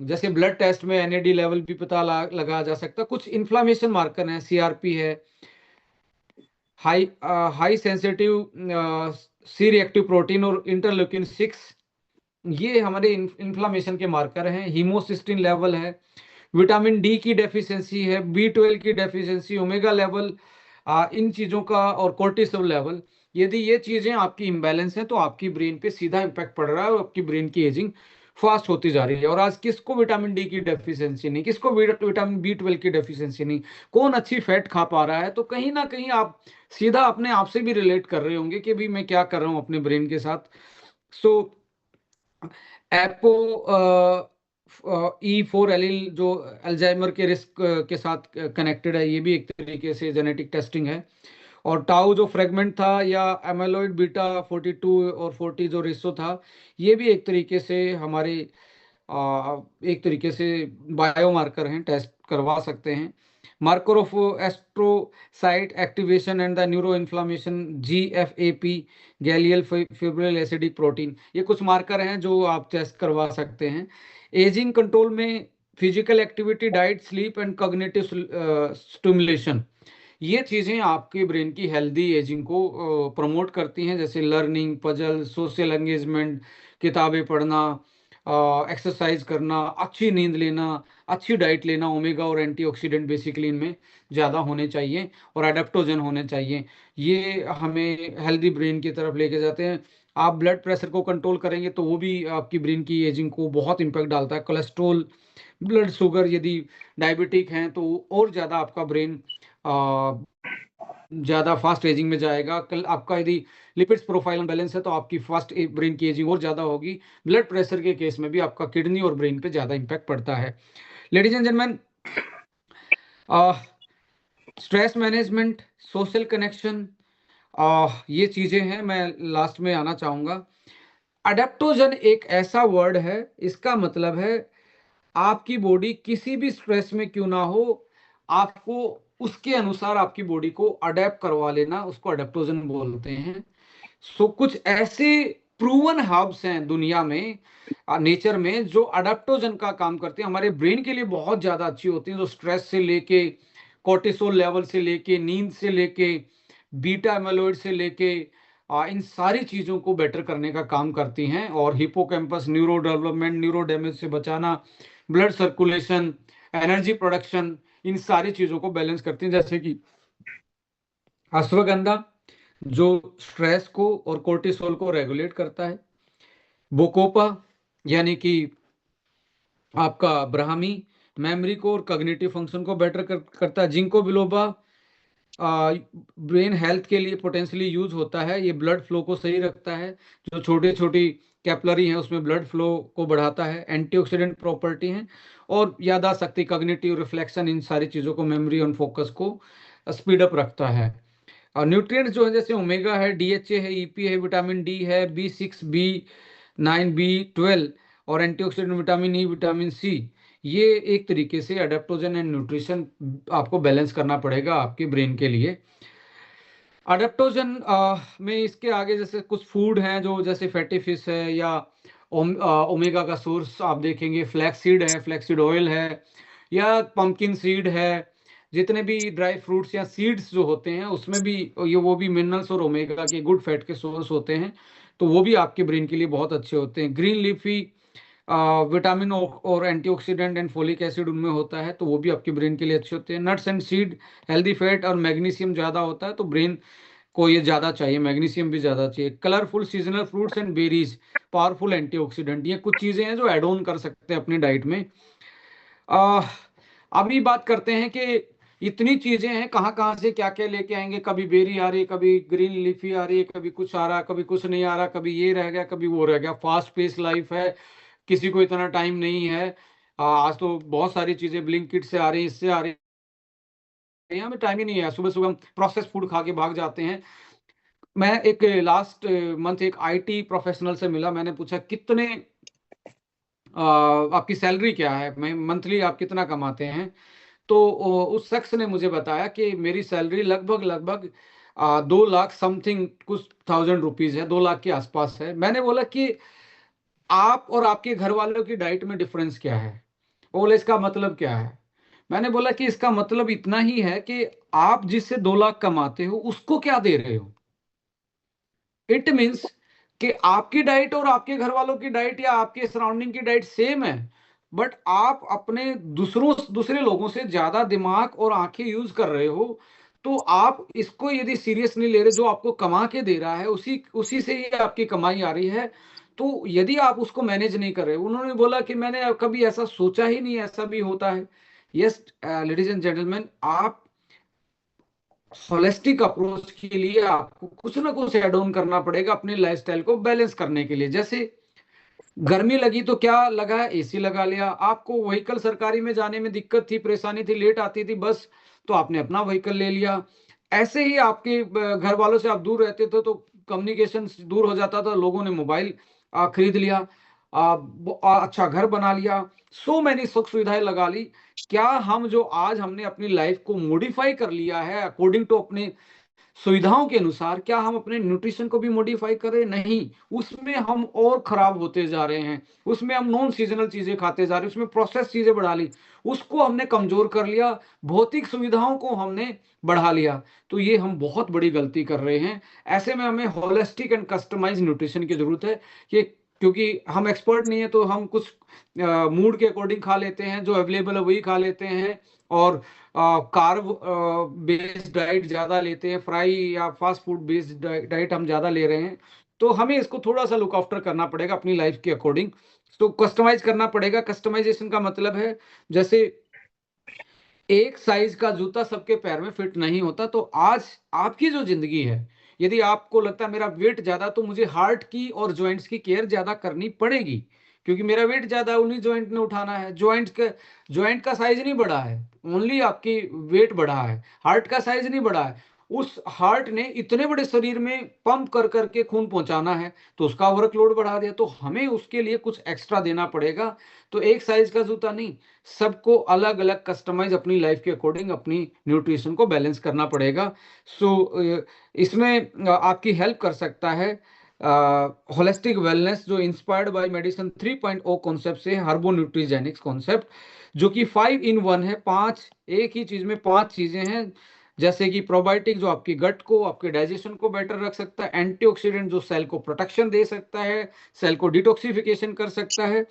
जैसे ब्लड टेस्ट में एनएडी लेवल भी पता लगा जा सकता है। कुछ इन्फ्लामेशन मार्कर हैं, सीआरपी है, high sensitive C reactive protein और इंटरल्यूकिन 6 ये हमारे इन्फ्लामेशन के मार्कर हैं। हीमोसिस्टिन लेवल है, विटामिन डी की डेफिशिएंसी है, बी 12 की डेफिशिएंसी, ओमेगा लेवल, इन चीज़ों का, और कोर्टिसोल लेवल। यदि ये चीज़ें आपकी इम्बैलेंस हैं तो आपकी ब्रेन पे सीधा इम्पैक्ट पड़ रहा है और आपकी ब्रेन की एजिंग फास्ट होती जा रही है। और आज किसको विटामिन डी की डेफिशिएंसी नहीं, किसको विटामिन बी 12 की डेफिशिएंसी नहीं, कौन अच्छी फैट खा पा रहा है? तो कहीं ना कहीं आप सीधा अपने आप से भी रिलेट कर रहे होंगे कि भाई मैं क्या कर रहा हूँ अपने ब्रेन के साथ। सो एपो E4 एलील जो अल्जाइमर के रिस्क के साथ कनेक्टेड है, ये भी एक तरीके से जेनेटिक टेस्टिंग है। और टाउ जो फ्रेगमेंट था, या एमाइलॉइड बीटा 42 और 40 जो रेशो था, ये भी एक तरीके से हमारे एक तरीके से बायोमार्कर हैं, टेस्ट करवा सकते हैं। Marker of astrocyte activation and the neuro inflammation, GFAP, glial fibrillary acidic protein, ये कुछ मार्कर हैं जो आप टेस्ट करवा सकते हैं। एजिंग कंट्रोल में physical activity, diet, sleep and cognitive stimulation, ये चीज़ें आपके ब्रेन की हेल्दी एजिंग को प्रमोट करती हैं, जैसे लर्निंग, पजल, सोशल एंगेजमेंट, किताबें पढ़ना, एक्सरसाइज करना, अच्छी नींद लेना, अच्छी डाइट लेना। ओमेगा और एंटीऑक्सीडेंट बेसिकली इनमें ज़्यादा होने चाहिए और एडेप्टोजन होने चाहिए। ये हमें हेल्दी ब्रेन की तरफ लेके जाते हैं। आप ब्लड प्रेशर को कंट्रोल करेंगे तो वो भी आपकी ब्रेन की एजिंग को बहुत इम्पैक्ट डालता है। कोलेस्ट्रोल, ब्लड शुगर, यदि डायबिटिक हैं तो और ज़्यादा आपका ब्रेन ज़्यादा फास्ट एजिंग में जाएगा। कल आपका यदि लिपिड्स प्रोफाइल बैलेंस है तो आपकी फास्ट ब्रेन की एजिंग और ज़्यादा होगी। ब्लड प्रेशर के केस में भी आपका किडनी और ब्रेन पे ज़्यादा इम्पैक्ट पड़ता है। Ladies and gentleman, stress management, social connection, ये चीज़ें हैं। मैं लास्ट में आना चाहूँगा। अडेप्टोजन एक ऐसा वर्ड है, इसका मतलब है आपकी बॉडी किसी भी स्ट्रेस में क्यों ना हो, आपको उसके अनुसार आपकी बॉडी को अडेप्ट करवा लेना, उसको अडेप्टोजन बोलते हैं। सो कुछ ऐसे प्रूवन हर्ब्स हैं दुनिया में, नेचर में, जो अडेप्टोजन का काम करते हैं, हमारे ब्रेन के लिए बहुत ज्यादा अच्छी होती हैं, जो स्ट्रेस से लेके, कोर्टिसोल लेवल से लेके, नींद से लेके, बीटा एमाइलॉइड से लेके, इन सारी चीजों को बेटर करने का काम करती हैं। और hippocampus, neuro development, neuro damage से बचाना, ब्लड सर्कुलेशन, एनर्जी प्रोडक्शन, इन सारी चीजों को बैलेंस करती हैं। जैसे कि अश्वगंधा जो स्ट्रेस को और कोर्टिसोल को रेगुलेट करता है, बोकोपा यानी कि आपका ब्राह्मी मेमोरी को और कॉग्निटिव फंक्शन को बेटर करता है, जिंको बिलोबा ब्रेन हेल्थ के लिए पोटेंशियली यूज होता है, ये ब्लड फ्लो को सही रखता है, जो छोटी छोटी कैपलरी हैं उसमें ब्लड फ्लो को बढ़ाता है, एंटीऑक्सीडेंट प्रॉपर्टी है, और याददाश्त शक्ति, कॉग्निटिव रिफ्लेक्शन, इन सारी चीज़ों को, मेमोरी और फोकस को स्पीड अप रखता है। और न्यूट्रिएंट्स जो है, जैसे ओमेगा है, DHA है, EP है, विटामिन डी है, B6, B9, B12, और antioxidant vitamin E, vitamin C, ये एक तरीके से अडेप्टोजन एंड न्यूट्रिशन आपको बैलेंस करना पड़ेगा आपके ब्रेन के लिए। अडेप्टोजन में इसके आगे जैसे कुछ फूड हैं जो, जैसे फैटी फिश है, या ओमेगा का सोर्स आप देखेंगे फ्लैक्स सीड है, फ्लैक्स सीड ऑयल है, या पंपकिन सीड है। जितने भी ड्राई फ्रूट्स या सीड्स जो होते हैं उसमें भी ये, वो भी मिनरल्स और ओमेगा के गुड फैट के सोर्स होते हैं, तो वो भी आपके ब्रेन के लिए बहुत अच्छे होते हैं। ग्रीन लीफी विटामिन और एंटीऑक्सीडेंट एंड फोलिक एसिड उनमें होता है, तो वो भी आपके ब्रेन के लिए अच्छे होते हैं। Nuts and seed healthy fat और मैग्नीशियम ज़्यादा होता है, तो ब्रेन को ये ज़्यादा चाहिए, मैग्नीशियम भी ज़्यादा चाहिए। Colourful seasonal fruits and berries, powerful antioxidant, ये कुछ चीज़ें हैं जो ऐड ऑन कर सकते हैं अपनी डाइट में। अभी बात करते हैं कि इतनी चीजें हैं, कहाँ कहाँ से क्या क्या लेके आएंगे। कभी बेरी आ रही, कभी ग्रीन लीफी आ रही है, कभी कुछ आ रहा, कभी कुछ नहीं आ रहा, कभी ये रह गया, कभी वो रह गया। फास्ट पेस लाइफ है, किसी को इतना टाइम नहीं है। आज तो बहुत सारी चीजें ब्लिंकिट से आ रही, इससे आ रही है, हमें टाइम ही नहीं है। सुबह सुबह हम प्रोसेस फूड खा के भाग जाते हैं। मैं एक लास्ट मंथ एक IT प्रोफेशनल से मिला, मैंने पूछा कितने आपकी सैलरी क्या है, मैं मंथली आप कितना कमाते हैं? तो उस शख्स ने मुझे बताया कि मेरी सैलरी लगभग लगभग 2 लाख समथिंग कुछ थाउजेंड रुपीज है, 2 लाख के आसपास है। मैंने बोला कि आप और आपके घर वालों की डाइट में डिफरेंस क्या है? वो बोले इसका मतलब क्या है? मैंने बोला कि इसका मतलब इतना ही है कि आप जिससे 2 लाख कमाते हो उसको क्या दे रहे हो। इट मीन्स कि आपकी डाइट और आपके घर वालों की डाइट या आपके सराउंडिंग की डाइट सेम है, बट आप अपने दूसरे लोगों से ज्यादा दिमाग और आंखें यूज कर रहे हो, तो आप इसको यदि सीरियस नहीं ले रहे, जो आपको कमा के दे रहा है उसी उसी से ही आपकी कमाई आ रही है, तो यदि आप उसको मैनेज नहीं कर रहे। उन्होंने बोला कि मैंने कभी ऐसा सोचा ही नहीं ऐसा भी होता है। यस लेडीज एंड जेंटलमैन, आप होलिस्टिक अप्रोच के लिए आपको कुछ ना कुछ ऐड ऑन करना पड़ेगा अपने लाइफस्टाइल को बैलेंस करने के लिए। जैसे गर्मी लगी तो क्या लगा, एसी लगा लिया। आपको व्हीकल सरकारी में जाने में दिक्कत थी, परेशानी थी, लेट आती थी बस, तो आपने अपना व्हीकल ले लिया। ऐसे ही आपके घर वालों से आप दूर रहते थे तो कम्युनिकेशन दूर हो जाता था, लोगों ने मोबाइल खरीद लिया, अच्छा घर बना लिया, सो मैनी सुख सुविधाएं लगा ली। क्या हम जो आज हमने अपनी लाइफ को मॉडिफाई कर लिया है अकॉर्डिंग टू अपने सुविधाओं के अनुसार, क्या हम अपने न्यूट्रिशन को भी मॉडिफाई कर रहे हैं? नहीं, उसमें हम और खराब होते जा रहे हैं। उसमें हम नॉन सीजनल चीजें खाते जा रहे हैं, उसमें प्रोसेस चीजें बढ़ा ली, उसको हमने कमजोर कर लिया, भौतिक सुविधाओं को हमने बढ़ा लिया। तो ये हम बहुत बड़ी गलती कर रहे हैं। ऐसे में हमें होलिस्टिक एंड कस्टमाइज न्यूट्रिशन की जरूरत है। कि क्योंकि हम एक्सपर्ट नहीं है तो हम कुछ मूड के अकॉर्डिंग खा लेते हैं, जो अवेलेबल है वही खा लेते हैं, और कार्ब बेस्ड डाइट ज्यादा लेते हैं, फ्राई या फास्ट फूड बेस्ड डाइट हम ज्यादा ले रहे हैं। तो हमें इसको थोड़ा सा लुक आफ्टर करना पड़ेगा अपनी लाइफ के अकॉर्डिंग। तो कस्टमाइज करना पड़ेगा। कस्टमाइजेशन का मतलब है, जैसे एक साइज का जूता सबके पैर में फिट नहीं होता, तो आज आपकी जो जिंदगी है, यदि आपको लगता है मेरा वेट ज्यादा, तो मुझे हार्ट की और जॉइंट्स की केयर ज्यादा करनी पड़ेगी, क्योंकि मेरा वेट ज्यादा है, उन्हीं जॉइंट ने उठाना है। जॉइंट का साइज नहीं बढ़ा है, ओनली आपकी वेट बढ़ा है, हार्ट का साइज नहीं बढ़ा है। उस हार्ट ने इतने बड़े शरीर में पंप कर करके खून पहुंचाना है, तो उसका वर्कलोड बढ़ा दिया, तो हमें उसके लिए कुछ एक्स्ट्रा देना पड़ेगा। तो एक साइज का जूता नहीं, सबको अलग अलग कस्टमाइज अपनी लाइफ के अकॉर्डिंग अपनी न्यूट्रिशन को बैलेंस करना पड़ेगा। सो इसमें आपकी हेल्प कर सकता है होलिस्टिक वेलनेस, जो इंस्पायर्ड बाय मेडिसिन 3.0 कॉन्सेप्ट से, हर्बो न्यूट्रीजेनिक्स कॉन्सेप्ट, जो कि 5 in 1 है। पांच, एक ही चीज में पांच चीजें हैं। जैसे कि प्रोबायोटिक जो आपकी गट को, आपके डाइजेशन को बेटर रख सकता है, एंटीऑक्सीडेंट जो सेल को प्रोटेक्शन दे सकता है, सेल को डिटॉक्सिफिकेशन कर सकता है,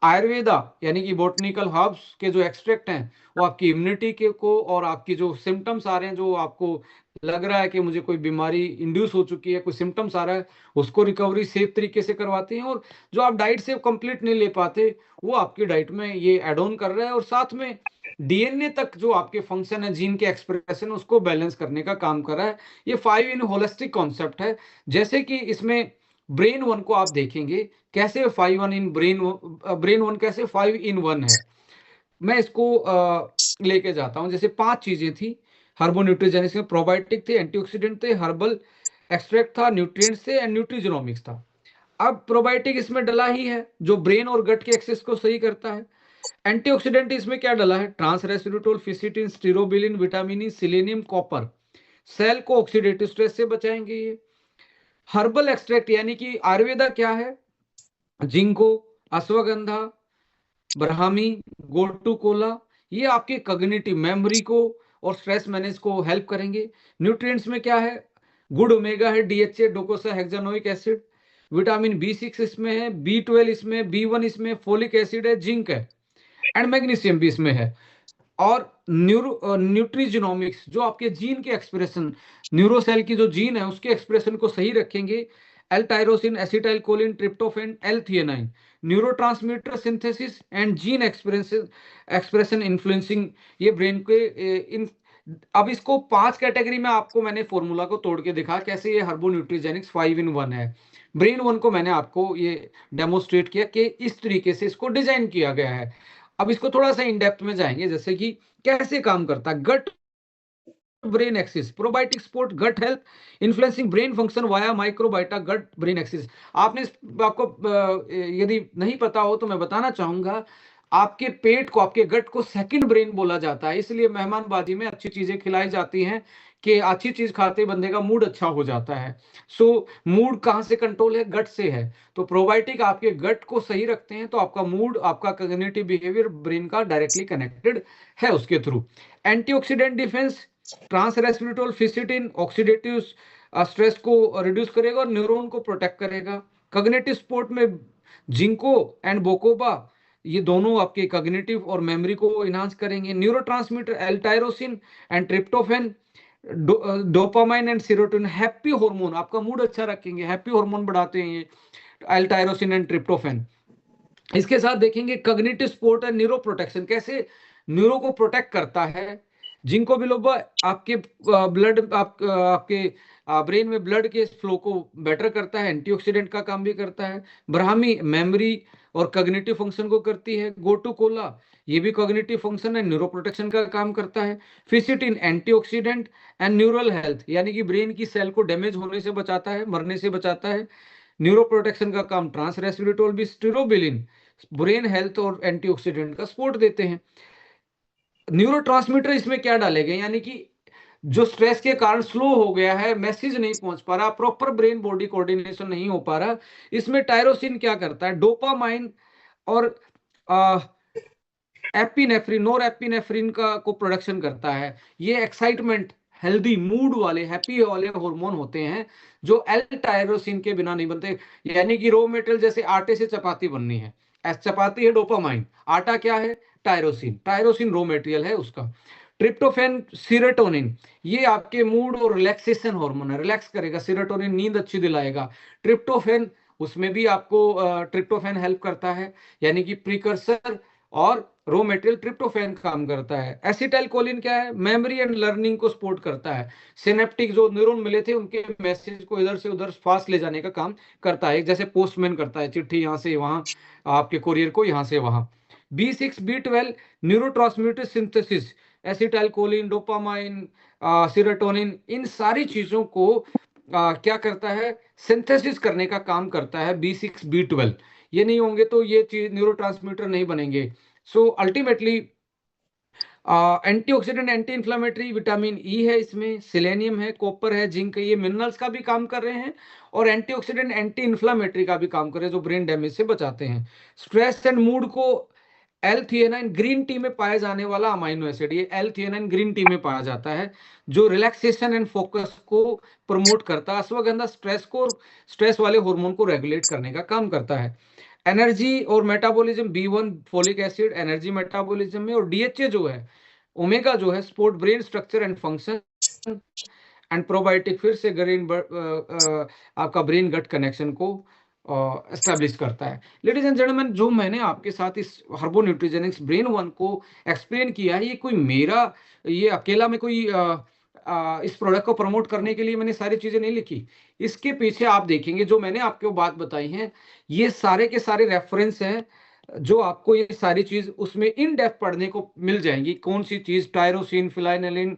आयुर्वेदा यानी कि बोटनिकल हर्ब्स के जो एक्सट्रैक्ट हैं वो आपकी इम्यूनिटी के को, और आपकी जो सिम्टम्स आ रहे हैं, जो आपको लग रहा है कि मुझे कोई बीमारी इंड्यूस हो चुकी है, कोई सिम्टम्स आ रहा है, उसको रिकवरी सेफ तरीके से करवाते हैं। और जो आप डाइट से कंप्लीट नहीं ले पाते, वो आपकी डाइट में ये एड ऑन कर रहा है, और साथ में डीएनए तक जो आपके फंक्शन है, जीन के एक्सप्रेशन, उसको बैलेंस करने का काम कर रहा है। ये 5 in होलिस्टिक कॉन्सेप्ट है। जैसे कि इसमें ब्रेन वन को आप देखेंगे, कैसे 5 in 1 ब्रेन वन कैसे 5 in 1 है। मैं इसको लेके जाता हूं। जैसे पांच चीजें थी हर्बो न्यूट्रीजेनिक्स में, प्रोबायोटिक थे, एंटीऑक्सीडेंट थे, हर्बल एक्सट्रैक्ट था, न्यूट्रिएंट्स थे, एंड न्यूट्रीजेनोमिक्स था। अब प्रोबायोटिक इसमें डला ही है, जो ब्रेन और गट के एक्सेस को सही करता है। एंटीऑक्सीडेंट इसमें क्या डला है? Trans resveratrol, fisetin, pterostilbene, vitamin E, selenium, copper, cell को ऑक्सीडेटिव स्ट्रेस से बचाएंगे ये। हर्बल एक्सट्रैक्ट यानी कि आयुर्वेदा क्या है? जिंको, अश्वगंधा, ब्राह्मी, गोटू कोला, ये आपके कॉग्निटिव मेमोरी को और स्ट्रेस मैनेज को हेल्प करेंगे। न्यूट्रिएंट्स में क्या है? गुड ओमेगा है, डीएचए, डोकोसा हेक्सानोइक एसिड, विटामिन बी 6 इसमें है, बी 12 इसमें, बी 1 इसमें, फोलिक एसिड है, जिंक है, एंड मैग्नीशियम भी इसमें है। और न्यूट्रीजिनोमिक्स जो आपके जीन के एक्सप्रेशन, न्यूरोसेल की जो जीन है उसके एक्सप्रेशन को सही रखेंगे। L tyrosine, acetyl choline, tryptophan, L theanine, neurotransmitter synthesis and gene expression expression influencing ये ब्रेन के इन। अब इसको पांच कैटेगरी में आपको मैंने फॉर्मूला को तोड़ के दिखा कैसे ये हर्बो न्यूट्रीजेनिक्स 5 in 1 है। ब्रेन वन को मैंने आपको ये डेमोस्ट्रेट किया कि इस तरीके से इसको डिजाइन किया गया है। अब इसको थोड़ा सा इन डेप्थ में जाएंगे, जैसे कि कैसे काम करता है gut brain axis, probiotic support gut health, influencing brain function via microbiota gut brain axis. आपने आपको यदि नहीं पता हो तो मैं बताना चाहूंगा, आपके पेट को, आपके गट को सेकंड ब्रेन बोला जाता है। इसलिए मेहमानबाजी में अच्छी चीजें खिलाई जाती हैं कि अच्छी चीज खाते बंदे का मूड अच्छा हो जाता है। सो मूड कहाँ से कंट्रोल है? गट से है। तो प्रोबायोटिक आपके गट को सही रखते हैं, तो आपका मूड, आपका कॉग्निटिव बिहेवियर ब्रेन का डायरेक्टली कनेक्टेड है उसके थ्रू। Antioxidant defence, trans resveratrol, fisetin oxidative stress को रिड्यूस करेगा और न्यूरॉन को प्रोटेक्ट करेगा। कॉग्निटिव सपोर्ट में जिंको एंड बोकोबा, ये दोनों आपके कॉग्निटिव और मेमोरी को इनहांस करेंगे। Neurotransmitter L tyrosine and tryptophan, dopamine and serotonin, happy hormone, आपका मूड अच्छा रखेंगे, हैप्पी हार्मोन बढ़ाते हैं ये एल टायरोसिन एंड ट्रिप्टोफैन। इसके साथ देखेंगे cognitive support and neuro protection, कैसे न्यूरो को प्रोटेक्ट करता है। जिंको बिलोबा आपके ब्लड आपके ब्रेन में ब्लड के फ्लो को बेटर करता है, एंटीऑक्सीडेंट का काम भी करता है। ब्राह्मी मेमोरी और कॉग्निटिव फंक्शन को करती है। गोटू कोला ये भी कॉग्निटिव फंक्शन है, न्यूरो प्रोटेक्शन का काम करता है। फिसिटिन एंटीऑक्सीडेंट एंड न्यूरल हेल्थ, यानी कि ब्रेन की सेल को डैमेज होने से बचाता है, मरने से बचाता है। न्यूरो प्रोटेक्शन का काम ट्रांस रेस्पिरेटोल भी, स्टिरोबिलिन ब्रेन हेल्थ और एंटीऑक्सीडेंट का सपोर्ट देते हैं। न्यूरोट्रांसमीटर इसमें क्या डाले गए, यानी कि जो स्ट्रेस के कारण स्लो हो गया है, मैसेज नहीं पहुंच पा रहा, प्रॉपर ब्रेन बॉडी कोऑर्डिनेशन नहीं हो पा रहा, इसमें टायरोसिन क्या करता है, डोपामाइन और एपिनेफ्रिन, नोर एपिनेफ्रिन का को प्रोडक्शन करता है। ये एक्साइटमेंट, हेल्दी मूड वाले, हैप्पी वाले हार्मोन होते हैं जो एल टायरोसिन के बिना नहीं बनते। यानी कि रॉ मेटेरियल, जैसे आटे से चपाती बननी है, चपाती है डोपामाइन, आटा क्या है, टायरोसिन, टायरोसिन रॉ मेटेरियल है उसका। ट्रिप्टोफैन सीरोटोनिन, ये आपके मूड और रिलैक्सेशन हार्मोन है, रिलैक्स करेगा। सीरोटोनिन नींद अच्छी दिलाएगा। ट्रिप्टोफैन, उसमें भी आपको ट्रिप्टोफैन हेल्प करता है, यानी कि प्रीकर्सर और रॉ मटेरियल ट्रिप्टोफैन काम करता है। एसिटाइल कोलिन क्या है, मेमोरी एंड लर्निंग को सपोर्ट करता है। सिनेप्टिक जो न्यूरॉन मिले थे उनके मैसेज को इधर से उधर फास्ट ले जाने का काम करता है, जैसे पोस्टमैन करता है, चिट्ठी यहाँ से वहां, आपके कोरियर को यहाँ से वहां। B6 B12 neurotransmitter synthesis, acetyl choline, dopamine, serotonin, इन सारी चीजों को क्या करता है, सिंथेसिस करने का काम करता है B6 B12। ये नहीं होंगे तो ये चीज न्यूरोट्रांसमीटर नहीं बनेंगे। So ultimately antioxidant, anti inflammatory, vitamin E है इसमें, सेलेनियम है, कॉपर है, जिंक है, ये मिनरल्स का भी काम कर रहे हैं और एंटीऑक्सीडेंट एंटी इंफ्लेमेटरी का भी काम कर रहे हैं, जो ब्रेन डैमेज से बचाते हैं। स्ट्रेस एंड मूड को L-theanine ग्रीन टी में पाया जाने वाला अमाइनो एसिड, ये L-theanine ग्रीन टी में पाया जाता है, जो रिलैक्सेशन एंड फोकस को प्रमोट करता है। अश्वगंधा स्ट्रेस वाले हार्मोन को रेगुलेट करने का काम करता है। एनर्जी और metabolism, B1 folic acid energy metabolism में, और DHA जो है, ओमेगा जो है, support brain structure and function and probiotic, फिर से आपका ब्रेन गट कनेक्शन को एस्टेब्लिश करता है। लेडीज एंड जेंटलमैन, जो मैंने आपके साथ इस हर्बो न्यूट्रिजेनिक्स ब्रेन वन को एक्सप्लेन किया है, ये कोई मेरा, ये अकेला में कोई इस प्रोडक्ट को प्रमोट करने के लिए मैंने सारी चीजें नहीं लिखी। इसके पीछे आप देखेंगे जो मैंने आपको बात बताई है, ये सारे के सारे रेफरेंस हैं, जो आपको ये सारी चीज उसमें इन डेप्थ पढ़ने को मिल जाएंगी। कौन सी चीज, टायरोसिन, फिनाइलिन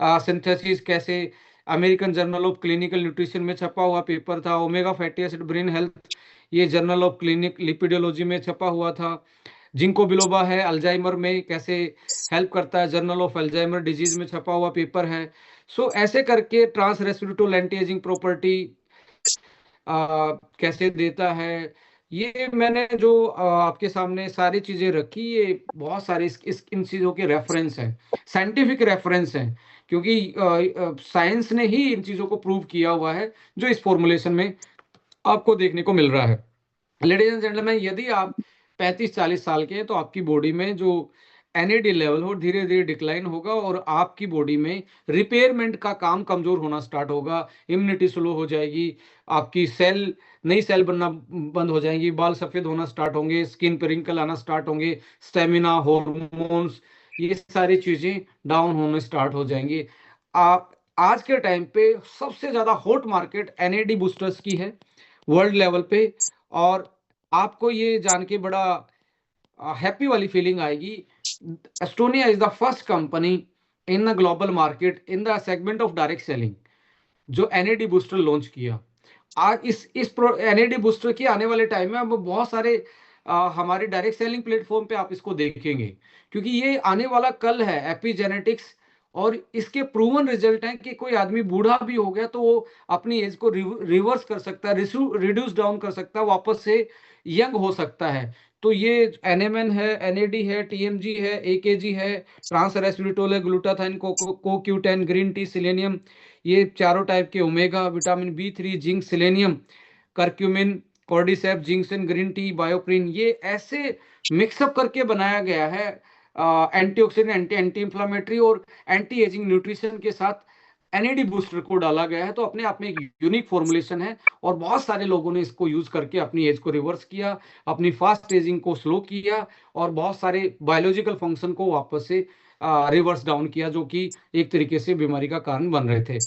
सिंथेसिस कैसे, American journal of clinical nutrition में छपा हुआ पेपर था। Omega fatty acid brain health, ये जर्नल ऑफ क्लिनिक लिपिडोलॉजी में छपा हुआ था। जिंको बिलोबा है अल्जाइमर में कैसे हेल्प करता है, जर्नल ऑफ अल्जाइमर डिजीज में छपा हुआ पेपर है। सो ऐसे करके ट्रांस रेस्पिरेटोल एंटी एजिंग प्रॉपर्टी कैसे देता है, ये मैंने जो आपके सामने सारी चीजें रखी, ये बहुत सारे इन चीजों के रेफरेंस हैं, साइंटिफिक रेफरेंस हैं, क्योंकि साइंस ने ही इन चीजों को प्रूव किया हुआ है, जो इस फॉर्मुलेशन में आपको देखने को मिल रहा है। लेडीज एंड जेंटलमैन, यदि आप 35-40 साल के हैं तो आपकी बॉडी में जो NAD लेवल हो धीरे धीरे डिक्लाइन होगा और आपकी बॉडी में रिपेयरमेंट का काम कमजोर होना स्टार्ट होगा, इम्यूनिटी स्लो हो जाएगी, आपकी नई सेल बनना बंद हो जाएंगी, बाल सफेद होना स्टार्ट होंगे, स्किन पर रिंकल आना स्टार्ट होंगे, स्टेमिना, हॉर्मोन्स, ये सारी चीजें डाउन होने स्टार्ट हो जाएंगी। आप आज के टाइम पे सबसे ज्यादा हॉट मार्केट NAD बूस्टर्स की है वर्ल्ड लेवल पे, और आपको ये जान के बड़ा हैप्पी वाली फीलिंग आएगी। Estonia is the first company in the global market in the segment of direct selling जो NAD बूस्टर लॉन्च किया। आज इस NAD बूस्टर की आने वाले टाइम में अब बहुत सारे हमारे डायरेक्ट सेलिंग प्लेटफॉर्म पे आप इसको देखेंगे, क्योंकि ये आने वाला कल है। एपिजेनेटिक्स और इसके प्रूवन रिजल्ट हैं कि कोई आदमी बूढ़ा भी हो गया तो वो अपनी एज को रिवर्स कर सकता है, रिड्यूस डाउन कर सकता है, वापस से यंग हो सकता है। तो ये NMN है, NAD है, TMG है, AKG है, ट्रांस रेस्पिरेटोल है, glutathione, CoQ10, green tea, selenium, ये चारों टाइप के, omega, vitamin B3, zinc, selenium, curcumin, cordyceps, ginseng, green tea, bioperine, ये ऐसे मिक्सअप करके बनाया गया है एंटीऑक्सीडेंट, एंटी इंफ्लामेटरी और एंटी एजिंग न्यूट्रिशन के साथ एनएडी बूस्टर को डाला गया है। तो अपने आप में एक यूनिक फॉर्मुलेशन है और बहुत सारे लोगों ने इसको यूज करके अपनी एज को रिवर्स किया, अपनी फास्ट एजिंग को स्लो किया और बहुत सारे बायोलॉजिकल फंक्शन को वापस से रिवर्स डाउन किया, जो कि एक तरीके से बीमारी का कारण बन रहे थे।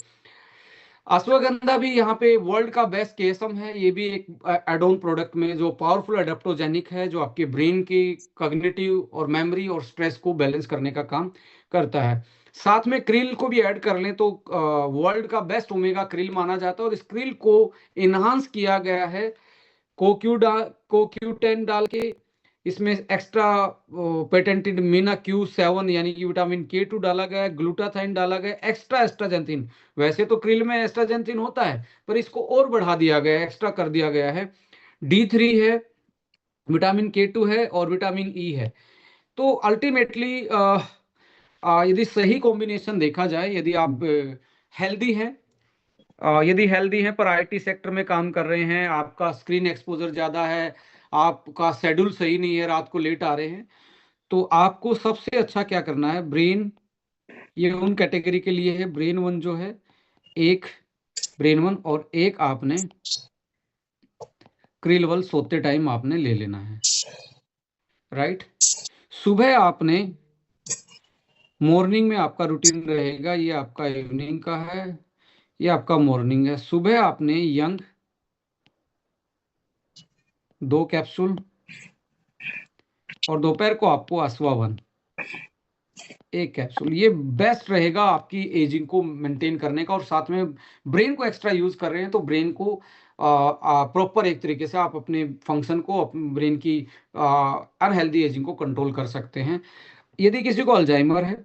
अश्वगंधा भी यहाँ पे वर्ल्ड का बेस्ट केसम है। ये भी एक एडोन प्रोडक्ट में जो पावरफुल एडेप्टोजेनिक है, जो आपके ब्रेन की कॉग्निटिव और मेमोरी और स्ट्रेस को बैलेंस करने का काम करता है। साथ में क्रिल को भी ऐड कर लें तो वर्ल्ड का बेस्ट ओमेगा क्रिल माना जाता है, और इस क्रिल को इन्हांस किया गया है कोक्यू10 डाल के। इसमें एक्स्ट्रा पेटेंटेड मीना Q7 यानी कि विटामिन K2 डाला गया है, ग्लूटाथाइन डाला गया है, एक्स्ट्रा एस्ट्राजेंथिन। वैसे तो क्रिल में एस्ट्राजेंथिन होता है, पर इसको और बढ़ा दिया गया है, एक्स्ट्रा कर दिया गया है। D3 है, विटामिन K2 है और विटामिन E है। तो अल्टीमेटली यदि सही कॉम्बिनेशन देखा जाए, यदि आप हेल्दी हैं, यदि हेल्दी हैं पर आईटी सेक्टर में काम कर रहे हैं, आपका स्क्रीन एक्सपोजर ज़्यादा है, आपका शेड्यूल सही नहीं है, रात को लेट आ रहे हैं, तो आपको सबसे अच्छा क्या करना है, ब्रेन, ये उन कैटेगरी के लिए है, ब्रेन वन जो है, एक ब्रेन वन और एक आपने क्रिलवल सोते टाइम आपने ले लेना है, राइट। सुबह आपने, मॉर्निंग में आपका रूटीन रहेगा, ये आपका इवनिंग का है, ये आपका मॉर्निंग है। सुबह आपने यंग 2 कैप्सूल और दोपहर को आपको अश्वावन 1 कैप्सूल। ये बेस्ट रहेगा आपकी एजिंग को मेंटेन करने का, और साथ में ब्रेन को एक्स्ट्रा यूज कर रहे हैं तो ब्रेन को प्रॉपर एक तरीके से आप अपने फंक्शन को, अपने ब्रेन की अनहेल्दी एजिंग को कंट्रोल कर सकते हैं। यदि किसी को अल्जाइमर है,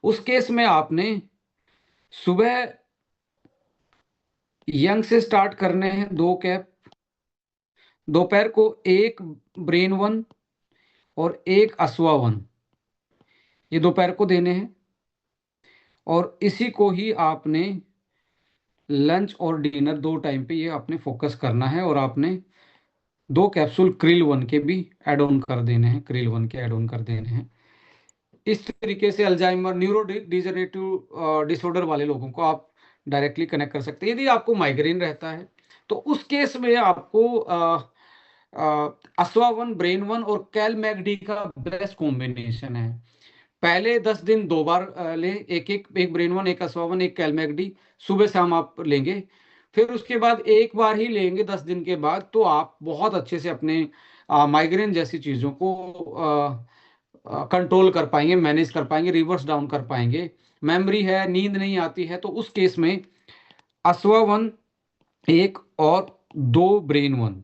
उस केस में आपने सुबह यंग से स्टार्ट करने हैं 2 कैप, दोपहर को 1 ब्रेन 1 और 1 अश्वावन, ये दोपहर को देने हैं। और इसी को ही आपने लंच और डिनर 2 टाइम पे ये आपने फोकस करना है, और आपने 2 कैप्सूल क्रिल वन के भी एड ऑन कर देने हैं, क्रिल वन के एड ऑन कर देने हैं। इस तरीके से अल्जाइमर, न्यूरो डिजनरेटिव डिसऑर्डर वाले लोगों को आप डायरेक्टली कनेक्ट कर सकते हैं। यदि आपको माइग्रेन रहता है तो उस केस में आपको अश्वावन, ब्रेन वन और कैलमैगडी का बेस्ट कॉम्बिनेशन है। पहले 10 दिन 2 बार लें, एक ब्रेन वन, एक अश्वावन, एक कैलमैगडी, सुबह शाम आप लेंगे। फिर उसके बाद एक बार ही लेंगे 10 दिन के बाद, तो आप बहुत अच्छे से अपने माइग्रेन जैसी चीज़ों को कंट्रोल कर पाएंगे, मैनेज कर पाएंगे, रिवर्स डाउन कर पाएंगे। मेमोरी है, नींद नहीं आती है, तो उस केस में अश्वावन 1 और 2 ब्रेन 1,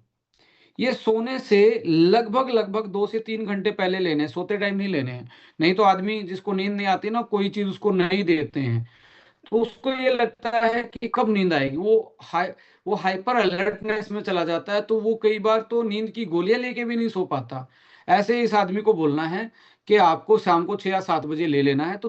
ये सोने से लगभग लगभग 2 से 3 घंटे पहले लेने हैं, सोते टाइम नहीं लेने हैं। नहीं तो आदमी जिसको नींद नहीं आती ना, कोई चीज उसको नहीं देते हैं तो उसको ये लगता है कि कब नींद आएगी, वो हाइपर अलर्टनेस में चला जाता है, तो वो कई बार तो नींद की गोलियां लेके भी नहीं सो पाता। ऐसे ही इस आदमी को बोलना है कि आपको शाम को 6 या 7 बजे ले लेना है, तो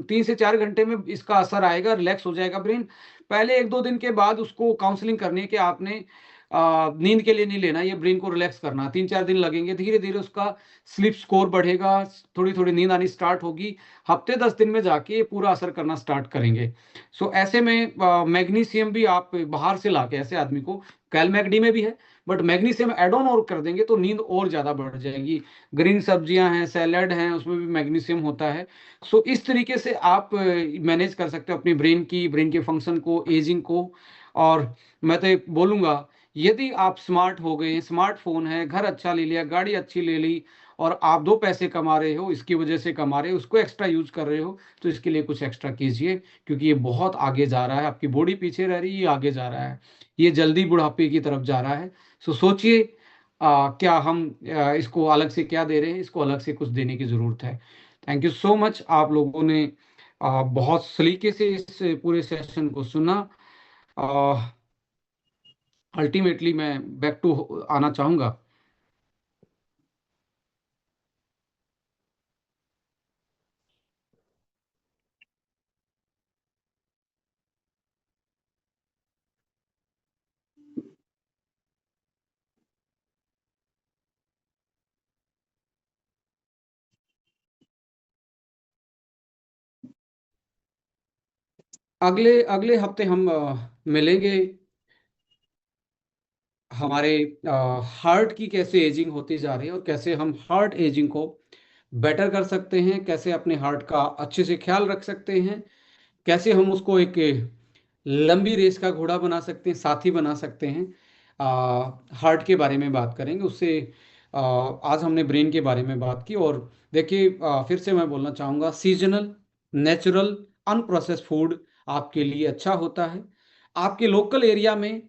3 से 4 घंटे में इसका असर आएगा, रिलैक्स हो जाएगा ब्रेन। पहले 1-2 दिन के बाद उसको काउंसलिंग करनी है कि आपने नींद के लिए नहीं लेना, ये ब्रेन को रिलैक्स करना। 3-4 दिन लगेंगे, धीरे धीरे उसका स्लीप स्कोर बढ़ेगा, थोड़ी थोड़ी नींद आनी स्टार्ट होगी। हफ्ते 10 दिन में जाके ये पूरा असर करना स्टार्ट करेंगे। सो ऐसे में मैग्नीशियम भी आप बाहर से लाके ऐसे आदमी को, कैलमैगडी में भी है, बट मैग्नीशियम एड ऑन और कर देंगे तो नींद और ज्यादा बढ़ जाएगी। ग्रीन सब्जियां हैं, सैलड हैं, उसमें भी मैग्नीशियम होता है। सो इस तरीके से आप मैनेज कर सकते हो अपनी ब्रेन के फंक्शन को, एजिंग को। और मैं तो बोलूंगा, यदि आप स्मार्ट हो गए, स्मार्टफोन है, घर अच्छा ले लिया, गाड़ी अच्छी ले ली, और आप 2 पैसे कमा रहे हो, इसकी वजह से कमा रहे हो, उसको एक्स्ट्रा यूज कर रहे हो, तो इसके लिए कुछ एक्स्ट्रा कीजिए, क्योंकि ये बहुत आगे जा रहा है। आपकी बॉडी पीछे रह रही है, ये आगे जा रहा है, ये जल्दी बुढ़ापे की तरफ जा रहा है। सो सोचिए, क्या हम इसको अलग से क्या दे रहे हैं, इसको अलग से कुछ देने की जरूरत है। थैंक यू सो मच, आप लोगों ने बहुत सलीके से इस पूरे सेशन को सुना। अल्टीमेटली मैं बैक टू आना चाहूंगा। अगले अगले हफ्ते हम मिलेंगे। हमारे हार्ट की कैसे एजिंग होती जा रही है और कैसे हम हार्ट एजिंग को बेटर कर सकते हैं, कैसे अपने हार्ट का अच्छे से ख्याल रख सकते हैं, कैसे हम उसको एक लंबी रेस का घोड़ा बना सकते हैं, साथी बना सकते हैं। हार्ट के बारे में बात करेंगे उससे। आज हमने ब्रेन के बारे में बात की। और देखिए, फिर से मैं बोलना चाहूँगा, सीजनल, नेचुरल, अनप्रोसेस्ड फूड आपके लिए अच्छा होता है। आपके लोकल एरिया में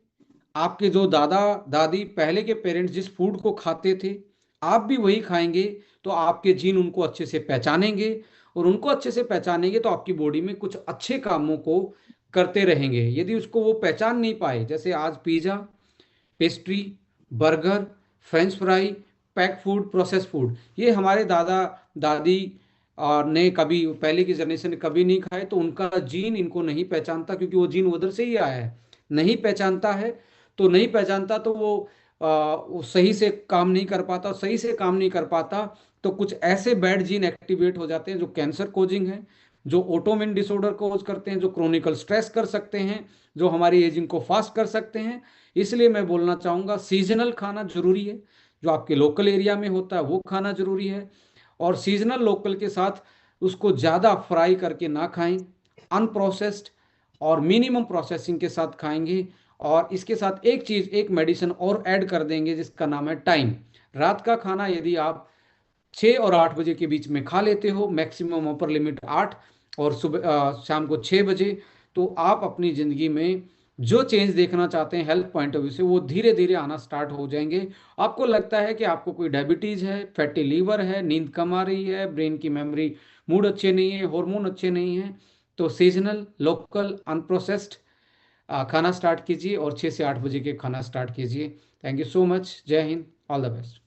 आपके जो दादा दादी पहले के पेरेंट्स जिस फूड को खाते थे, आप भी वही खाएंगे, तो आपके जीन उनको अच्छे से पहचानेंगे। और उनको अच्छे से पहचानेंगे तो आपकी बॉडी में कुछ अच्छे कामों को करते रहेंगे। यदि उसको वो पहचान नहीं पाए, जैसे आज pizza, pastry, burger, French fry, pack food, process food, ये हमारे दादा दादी ने कभी, पहले की जनरेशन ने कभी नहीं खाए, तो उनका जीन इनको नहीं पहचानता, क्योंकि वो जीन उधर से ही आया है। नहीं पहचानता है, तो नहीं पहचानता तो वो सही से काम नहीं कर पाता। सही से काम नहीं कर पाता तो कुछ ऐसे बैड जीन एक्टिवेट हो जाते हैं जो कैंसर कोजिंग है, जो ऑटोमिन डिसऑर्डर कोज करते हैं, जो क्रोनिकल स्ट्रेस कर सकते हैं, जो हमारी एजिंग को फास्ट कर सकते हैं। इसलिए मैं बोलना चाहूँगा, सीजनल खाना जरूरी है। जो आपके लोकल एरिया में होता है वो खाना जरूरी है। और सीजनल लोकल के साथ उसको ज़्यादा फ्राई करके ना खाएं, अनप्रोसेस्ड और मिनिमम प्रोसेसिंग के साथ खाएंगे। और इसके साथ एक चीज़, एक मेडिसिन और ऐड कर देंगे जिसका नाम है टाइम। रात का खाना यदि आप 6 और 8 बजे के बीच में खा लेते हो, मैक्सिमम अपर लिमिट 8, और सुबह शाम को 6 बजे, तो आप अपनी ज़िंदगी में जो चेंज देखना चाहते हैं हेल्थ पॉइंट ऑफ व्यू से, वो धीरे धीरे आना स्टार्ट हो जाएंगे। आपको लगता है कि आपको कोई डायबिटीज़ है, फैटी लीवर है, नींद कम आ रही है, ब्रेन की मेमोरी, मूड अच्छे नहीं है, हार्मोन अच्छे नहीं है, तो सीजनल, लोकल, अनप्रोसेस्ड खाना स्टार्ट कीजिए और 6 से 8 बजे के खाना स्टार्ट कीजिए। Thank you so much. जय हिंद। All the best.